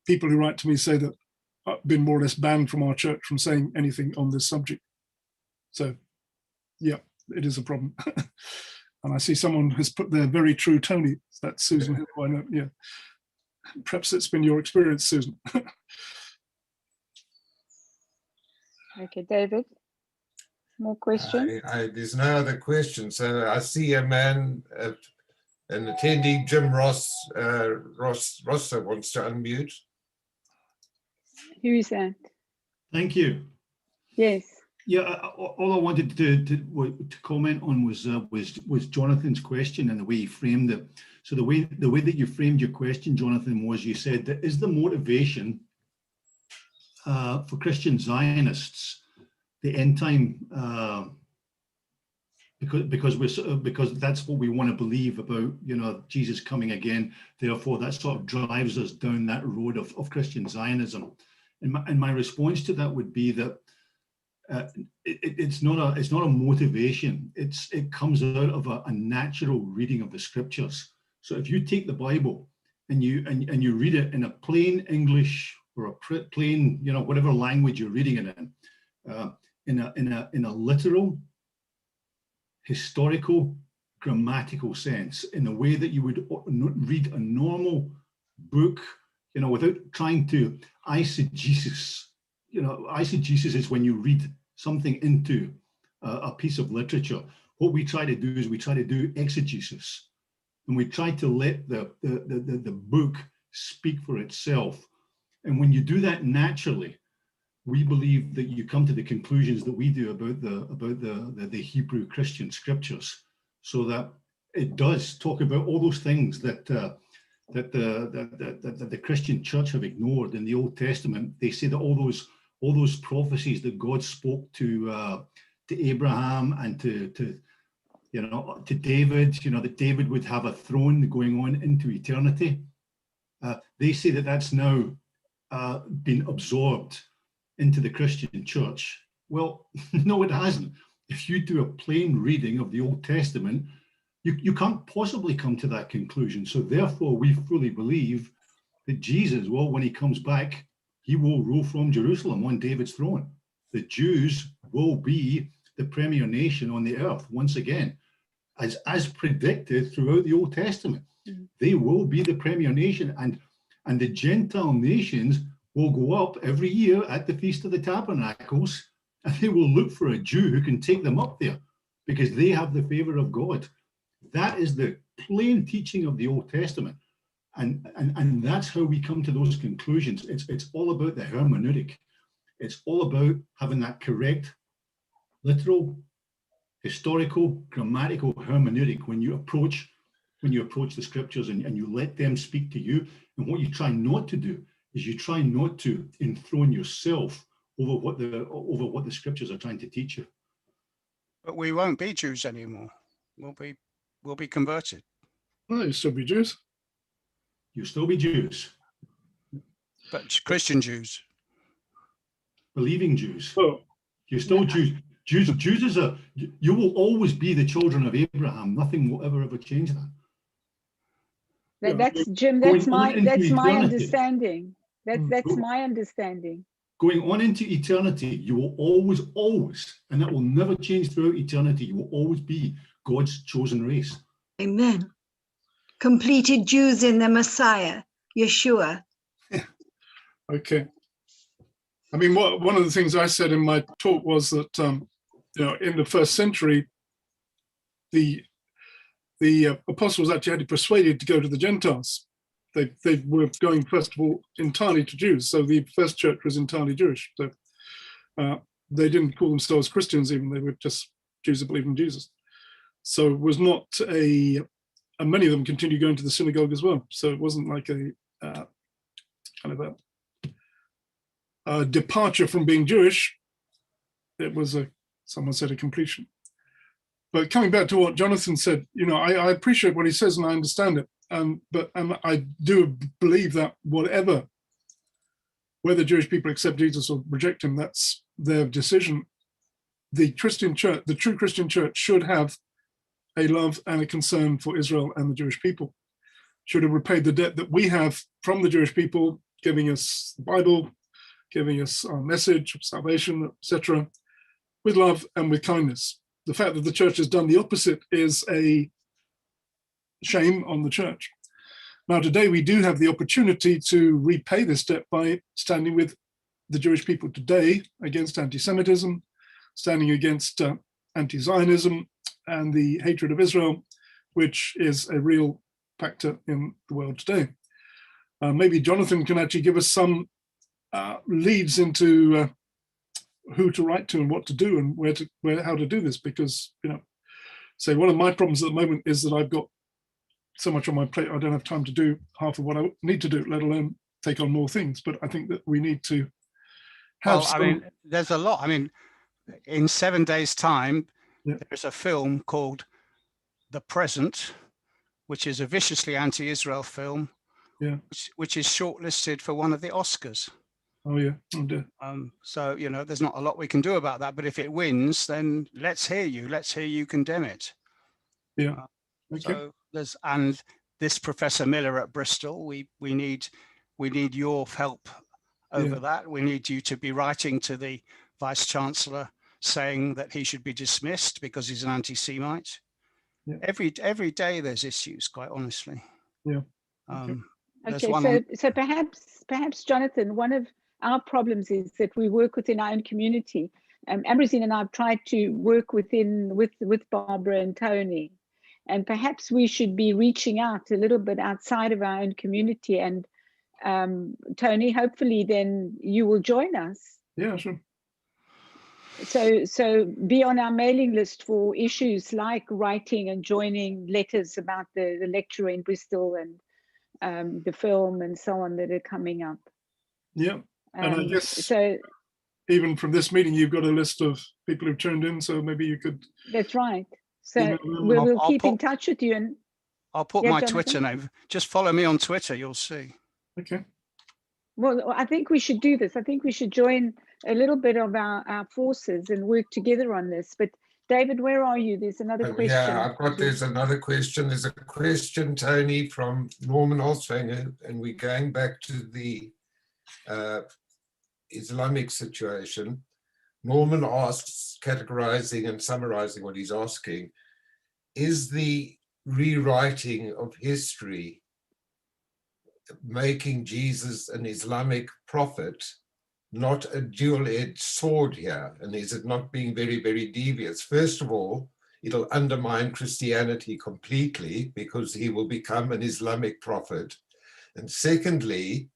people who write to me say that I've been more or less banned from our church from saying anything on this subject. So yeah, it is a problem. And I see someone has put there, very true, Tony. That's Susan, who I know. Yeah. Perhaps it's been your experience, Susan. Okay, David, more questions? There's no other questions. So I see a man, an attendee, Jim Rosser wants to unmute. Who is that? Thank you. Yes. Yeah, all I wanted to comment on was Jonathan's question and the way he framed it. So the way that you framed your question, Jonathan, was you said that is the motivation for Christian Zionists the end time because that's what we want to believe about, you know, Jesus coming again. Therefore, that sort of drives us down that road of Christian Zionism. And my response to that would be that it's not a motivation. It comes out of a natural reading of the scriptures. So if you take the Bible and you read it in a plain English or a plain, you know, whatever language you're reading it in a literal, historical, grammatical sense, in a way that you would read a normal book, you know, without trying to eisegesis. You know, eisegesis is when you read something into a piece of literature. What we try to do is we try to do exegesis, and we try to let the book speak for itself. And when you do that naturally, we believe that you come to the conclusions that we do about the Hebrew Christian scriptures, so that it does talk about all those things that the Christian church have ignored in the Old Testament. They say that all those prophecies that God spoke to Abraham and to David, you know, that David would have a throne going on into eternity. They say that that's now been absorbed into the Christian church. Well, no, it hasn't. If you do a plain reading of the Old Testament, you can't possibly come to that conclusion. So therefore, we fully believe that Jesus, well, when he comes back, he will rule from Jerusalem on David's throne. The Jews will be the premier nation on the earth once again, as predicted throughout the Old Testament. they will be the premier nation, and the Gentile nations will go up every year at the Feast of the Tabernacles, and they will look for a Jew who can take them up there because they have the favor of God. That is the plain teaching of the Old Testament. And that's how we come to those conclusions. It's all about the hermeneutic. It's all about having that correct, literal, historical, grammatical hermeneutic when you approach the scriptures and you let them speak to you. And what you try not to do is you try not to enthrone yourself over what the scriptures are trying to teach you. But we won't be Jews anymore. We'll be converted. Well, you'll still be Jews. You'll still be Jews. But Christian Jews. Believing Jews. Oh, You're still Jews. Jews is you will always be the children of Abraham. Nothing will ever change that. That's Jim. That's my understanding. That's my understanding. Going on into eternity, you will always, and that will never change throughout eternity. You will always be God's chosen race. Amen. Completed Jews in the Messiah, Yeshua. okay. I mean, one of the things I said in my talk was that, in the first century, the apostles actually had to be persuaded to go to the Gentiles. They were going, first of all, entirely to Jews. So the first church was entirely Jewish. So they didn't call themselves Christians even. They were just Jews that believed in Jesus. So it was not and many of them continued going to the synagogue as well. So it wasn't like a kind of a departure from being Jewish. It was someone said a completion. But coming back to what Jonathan said, I appreciate what he says and I understand it. But I do believe that whether Jewish people accept Jesus or reject him, that's their decision. The Christian church, the true Christian church, should have a love and a concern for Israel and the Jewish people. Should have repaid the debt that we have from the Jewish people, giving us the Bible, giving us our message of salvation, etc., with love and with kindness. The fact that the church has done the opposite is a shame on the church. Now, today we do have the opportunity to repay this debt by standing with the Jewish people today against anti-Semitism, standing against anti-Zionism and the hatred of Israel, which is a real factor in the world today. Maybe Jonathan can actually give us some leads into who to write to and what to do and how to do this, because say one of my problems at the moment is that I've got so much on my plate I don't have time to do half of what I need to do, let alone take on more things. But I think that we need to have there's a lot. In 7 days' time, there's a film called The Present, which is a viciously anti-Israel film, which is shortlisted for one of the Oscars. Oh yeah. Oh dear. So there's not a lot we can do about that. But if it wins, then let's hear you condemn it. Yeah. Okay. So and this Professor Miller at Bristol, we need your help over that. We need you to be writing to the Vice Chancellor saying that he should be dismissed because he's an anti-Semite. Yeah. Every day there's issues, quite honestly. Yeah. So perhaps Jonathan, one of our problems is that we work within our own community. Ambrosine and I have tried to work with Barbara and Tony, and perhaps we should be reaching out a little bit outside of our own community. And Tony, hopefully then you will join us. Yeah, sure. So be on our mailing list for issues like writing and joining letters about the lecturer in Bristol and the film and so on that are coming up. Yeah, and I guess so. Even from this meeting, you've got a list of people who've turned in, so maybe you could. That's right. So we'll keep in touch with you. And I'll put my Twitter name. Just follow me on Twitter. You'll see. Okay. Well, I think we should do this. I think we should join a little bit of our forces and work together on this. But David, where are you? There's another question. Yeah, there's another question. There's a question, Tony, from Norman Olswanger, and we're going back to the Islamic situation. Norman asks, categorizing and summarizing what he's asking, is the rewriting of history making Jesus an Islamic prophet, not a dual-edged sword here? And is it not being very, very devious? First of all, it'll undermine Christianity completely because he will become an Islamic prophet. And secondly,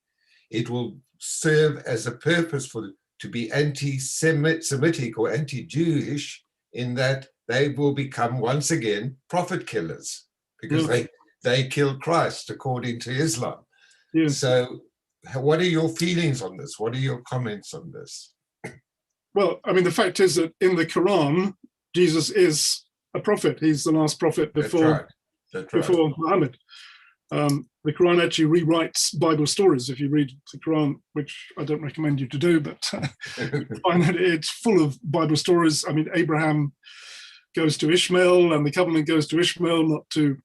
it will serve as a purpose to be anti-Semitic or anti-Jewish, in that they will become once again prophet killers because they killed Christ according to Islam. Yes. So what are your feelings on this? What are your comments on this? Well, I mean, the fact is that in the Quran, Jesus is a prophet. He's the last prophet before Muhammad. The Quran actually rewrites Bible stories. If you read the Quran, which I don't recommend you to do, but you find that it's full of Bible stories. I mean, Abraham goes to Ishmael, and the covenant goes to Ishmael, not to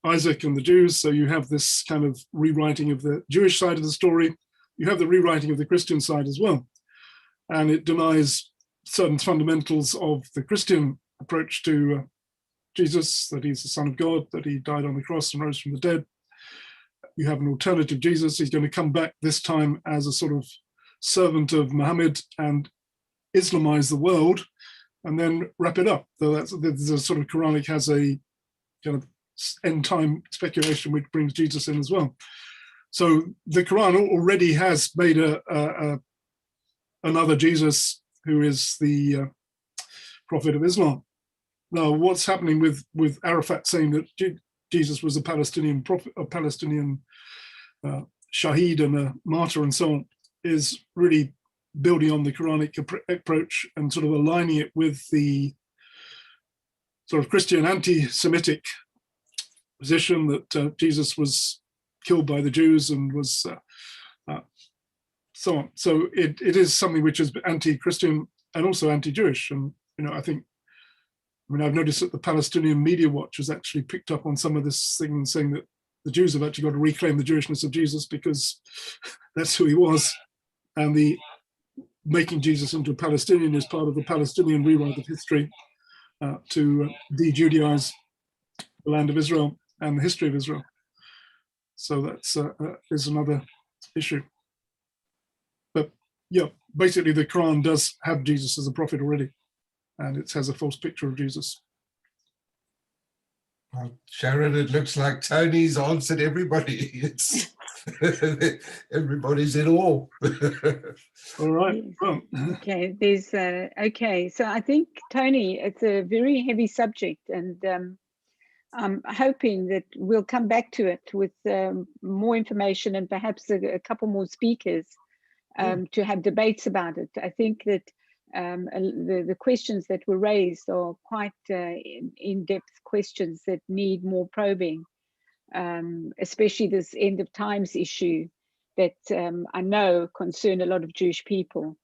Isaac and the Jews. So you have this kind of rewriting of the Jewish side of the story. You have the rewriting of the Christian side as well. And it denies certain fundamentals of the Christian approach to Jesus, that he's the Son of God, that he died on the cross and rose from the dead. You have an alternative Jesus. He's going to come back this time as a sort of servant of Muhammad and Islamize the world and then wrap it up. So that's the sort of Quranic has a kind of end time speculation which brings Jesus in as well. So the Quran already has made another Jesus who is the prophet of Islam. Now, what's happening with Arafat saying that Jesus was a Palestinian prophet, a Palestinian shaheed and a martyr and so on, is really building on the Quranic approach and sort of aligning it with the sort of Christian anti-Semitic position that Jesus was killed by the Jews and was so on. So it is something which is anti-Christian and also anti-Jewish. And, I've noticed that the Palestinian Media Watch has actually picked up on some of this thing and saying that the Jews have actually got to reclaim the Jewishness of Jesus because that's who he was. And the making Jesus into a Palestinian is part of the Palestinian rewrite of history to de-Judaize the land of Israel and the history of Israel. So that's is another issue. But yeah, basically the Quran does have Jesus as a prophet already, and it has a false picture of Jesus. Well, Sharon, it looks like Tony's answered everybody. It's everybody's in awe. All right. Yes. Well, Okay, there's okay. So I think, Tony, it's a very heavy subject, and I'm hoping that we'll come back to it with more information and perhaps a couple more speakers to have debates about it. I think that the questions that were raised are quite in-depth questions that need more probing, especially this end of times issue that I know concern a lot of Jewish people.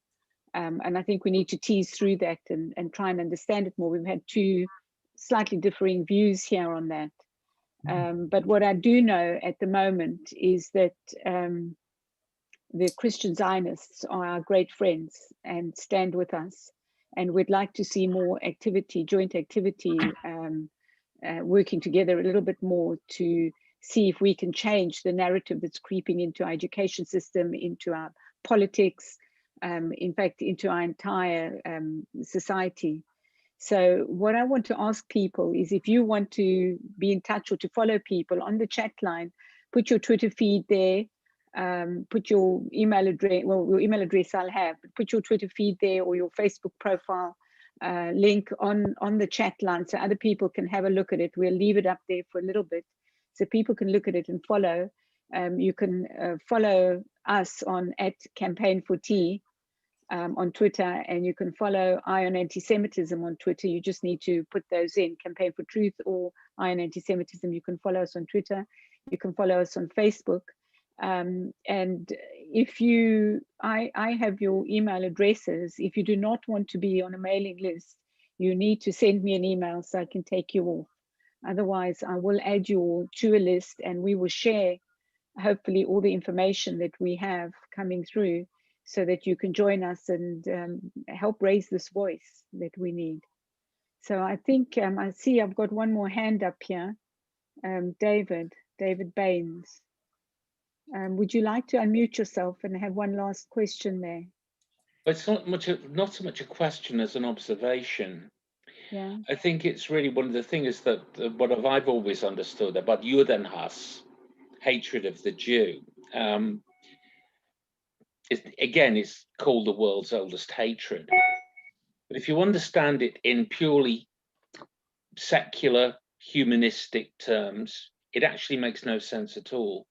And I think we need to tease through that and try and understand it more. We've had two slightly differing views here on that. But what I do know at the moment is that the Christian Zionists are our great friends and stand with us. And we'd like to see more activity, joint activity, working together a little bit more to see if we can change the narrative that's creeping into our education system, into our politics, in fact, into our entire society. So what I want to ask people is, if you want to be in touch or to follow people on the chat line, put your Twitter feed there, put your email address, well, your email address I'll have, but put your Twitter feed there or your Facebook profile link on the chat line so other people can have a look at it. We'll leave it up there for a little bit so people can look at it and follow. You can follow us on @campaign4T on Twitter, and you can follow Eye on Anti-Semitism on Twitter. You just need to put those in, Campaign for Truth or Eye on Anti-Semitism. You can follow us on Twitter. You can follow us on Facebook. And if I have your email addresses. If you do not want to be on a mailing list, you need to send me an email so I can take you off. Otherwise, I will add you all to a list, and we will share hopefully all the information that we have coming through so that you can join us and help raise this voice that we need. So I think I see I've got one more hand up here. David Baines. Would you like to unmute yourself and have one last question there? It's not so much a question as an observation. Yeah. I think it's really one of the things that what I've always understood about Judenhass, hatred of the Jew. It's called the world's oldest hatred. But if you understand it in purely secular, humanistic terms, it actually makes no sense at all.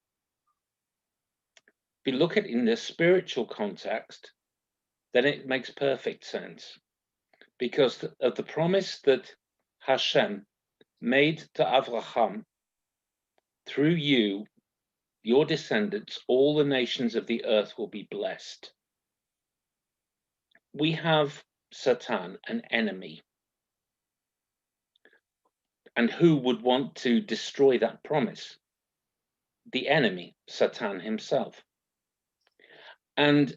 If you look at it in the spiritual context, then it makes perfect sense, because of the promise that Hashem made to Avraham, through you, your descendants, all the nations of the earth will be blessed. We have Satan, an enemy. And who would want to destroy that promise? The enemy, Satan himself. And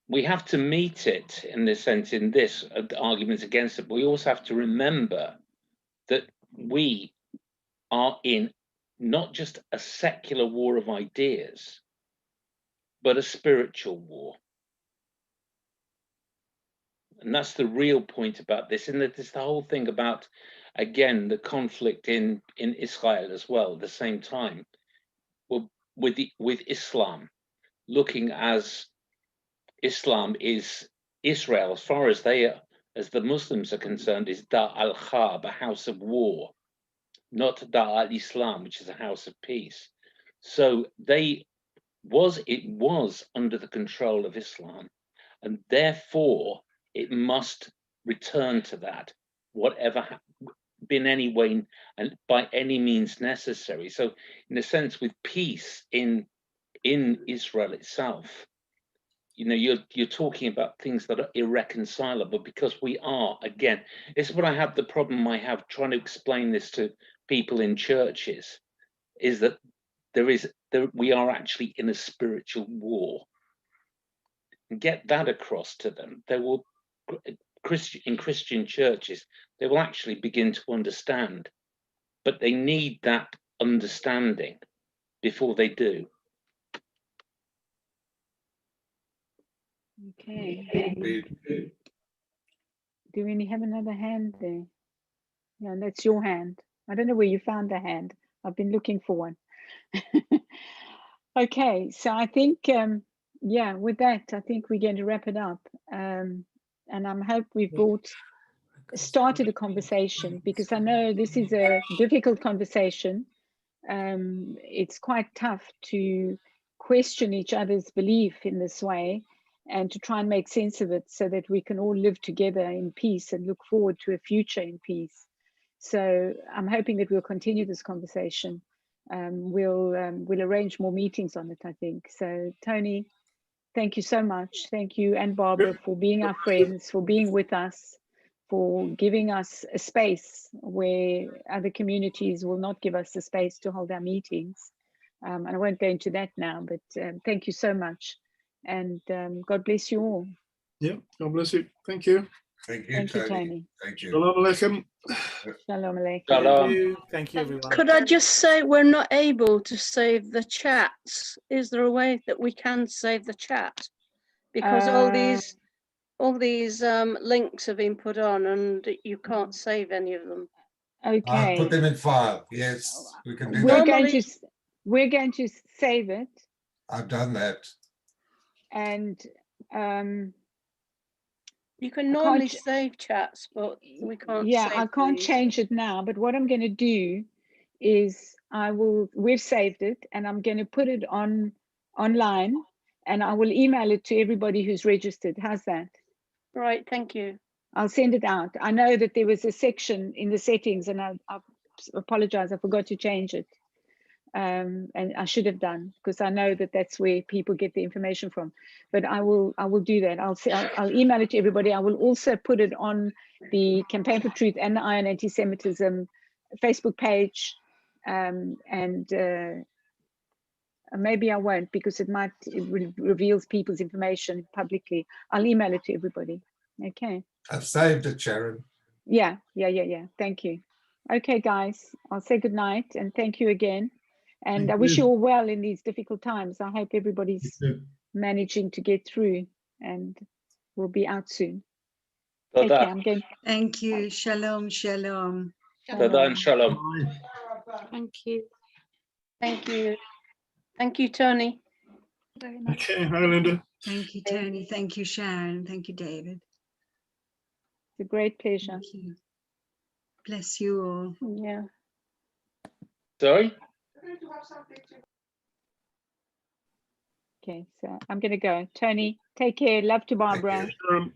we have to meet it in this sense, in this arguments against it. But we also have to remember that we are in not just a secular war of ideas, but a spiritual war. And that's the real point about this. And that there's the whole thing about, again, the conflict in Israel as well at the same time. Well, with Islam, looking as Islam is Israel, as far as as the Muslims are concerned, is Dar al-Harb, a house of war, not Dar al-Islam, which is a house of peace. So it was under the control of Islam, and therefore it must return to that, whatever in any way and by any means necessary. So in a sense, with peace in Israel itself, you know, you're talking about things that are irreconcilable, because we are, again, this is what I have, the problem I have trying to explain this to people in churches, is that we are actually in a spiritual war. And get that across to them. They will, in Christian churches, they will actually begin to understand, but they need that understanding before they do. Okay. Do we have another hand there? Yeah, that's your hand. I don't know where you found the hand. I've been looking for one. Okay, so I think, yeah, with that, I think we're going to wrap it up. And I hope we've started a conversation, because I know this is a difficult conversation. It's quite tough to question each other's belief in this way, and to try and make sense of it so that we can all live together in peace and look forward to a future in peace. So I'm hoping that we'll continue this conversation. We'll arrange more meetings on it, I think. So Tony, thank you so much. Thank you, and Barbara, for being our friends, for being with us, for giving us a space where other communities will not give us the space to hold our meetings. And I won't go into that now, but thank you so much. And God bless you all. Yeah, God bless you. Thank you. Thank you, Thank you, Tony. Tony. Thank you. Shalom Aleichem. Shalom Aleichem. Shalom. Thank you, everyone. Could I just say we're not able to save the chats? Is there a way that we can save the chat? Because all these links have been put on and you can't save any of them. Okay. Put them in file. Yes, we can do We're that. going to save it. I've done that. And you can normally save chats, but we can't. Yeah, save I can't these. change it now. But what I'm going to do is we've saved it, and I'm going to put it online, and I will email it to everybody who's registered. How's that? Right, thank you. I'll send it out. I know that there was a section in the settings, and I apologize, I forgot to change it. And I should have done, because I know that that's where people get the information from. But I will do that. I'll email it to everybody. I will also put it on the Campaign for Truth and the Iron Anti-Semitism Facebook page. And maybe I won't, because it reveals people's information publicly. I'll email it to everybody. Okay. I've saved it, Sharon. Yeah. Thank you. Okay, guys, I'll say good night, and thank you again. And Thank I wish you. you all well in these difficult times. I hope everybody's You managing to get through, and we'll be out soon. Take care. Tada. I'm going. Thank you. Shalom, shalom. Tada and shalom. Bye. Thank you. Thank you. Thank you, Tony. Very much. Okay, hi, Linda. Thank you, Tony. Thank you, Sharon. Thank you, David. It's a great pleasure. Thank you. Bless you all. Yeah. Sorry? Okay, so I'm going to go. Tony, take care. Love to Barbara. Sharon.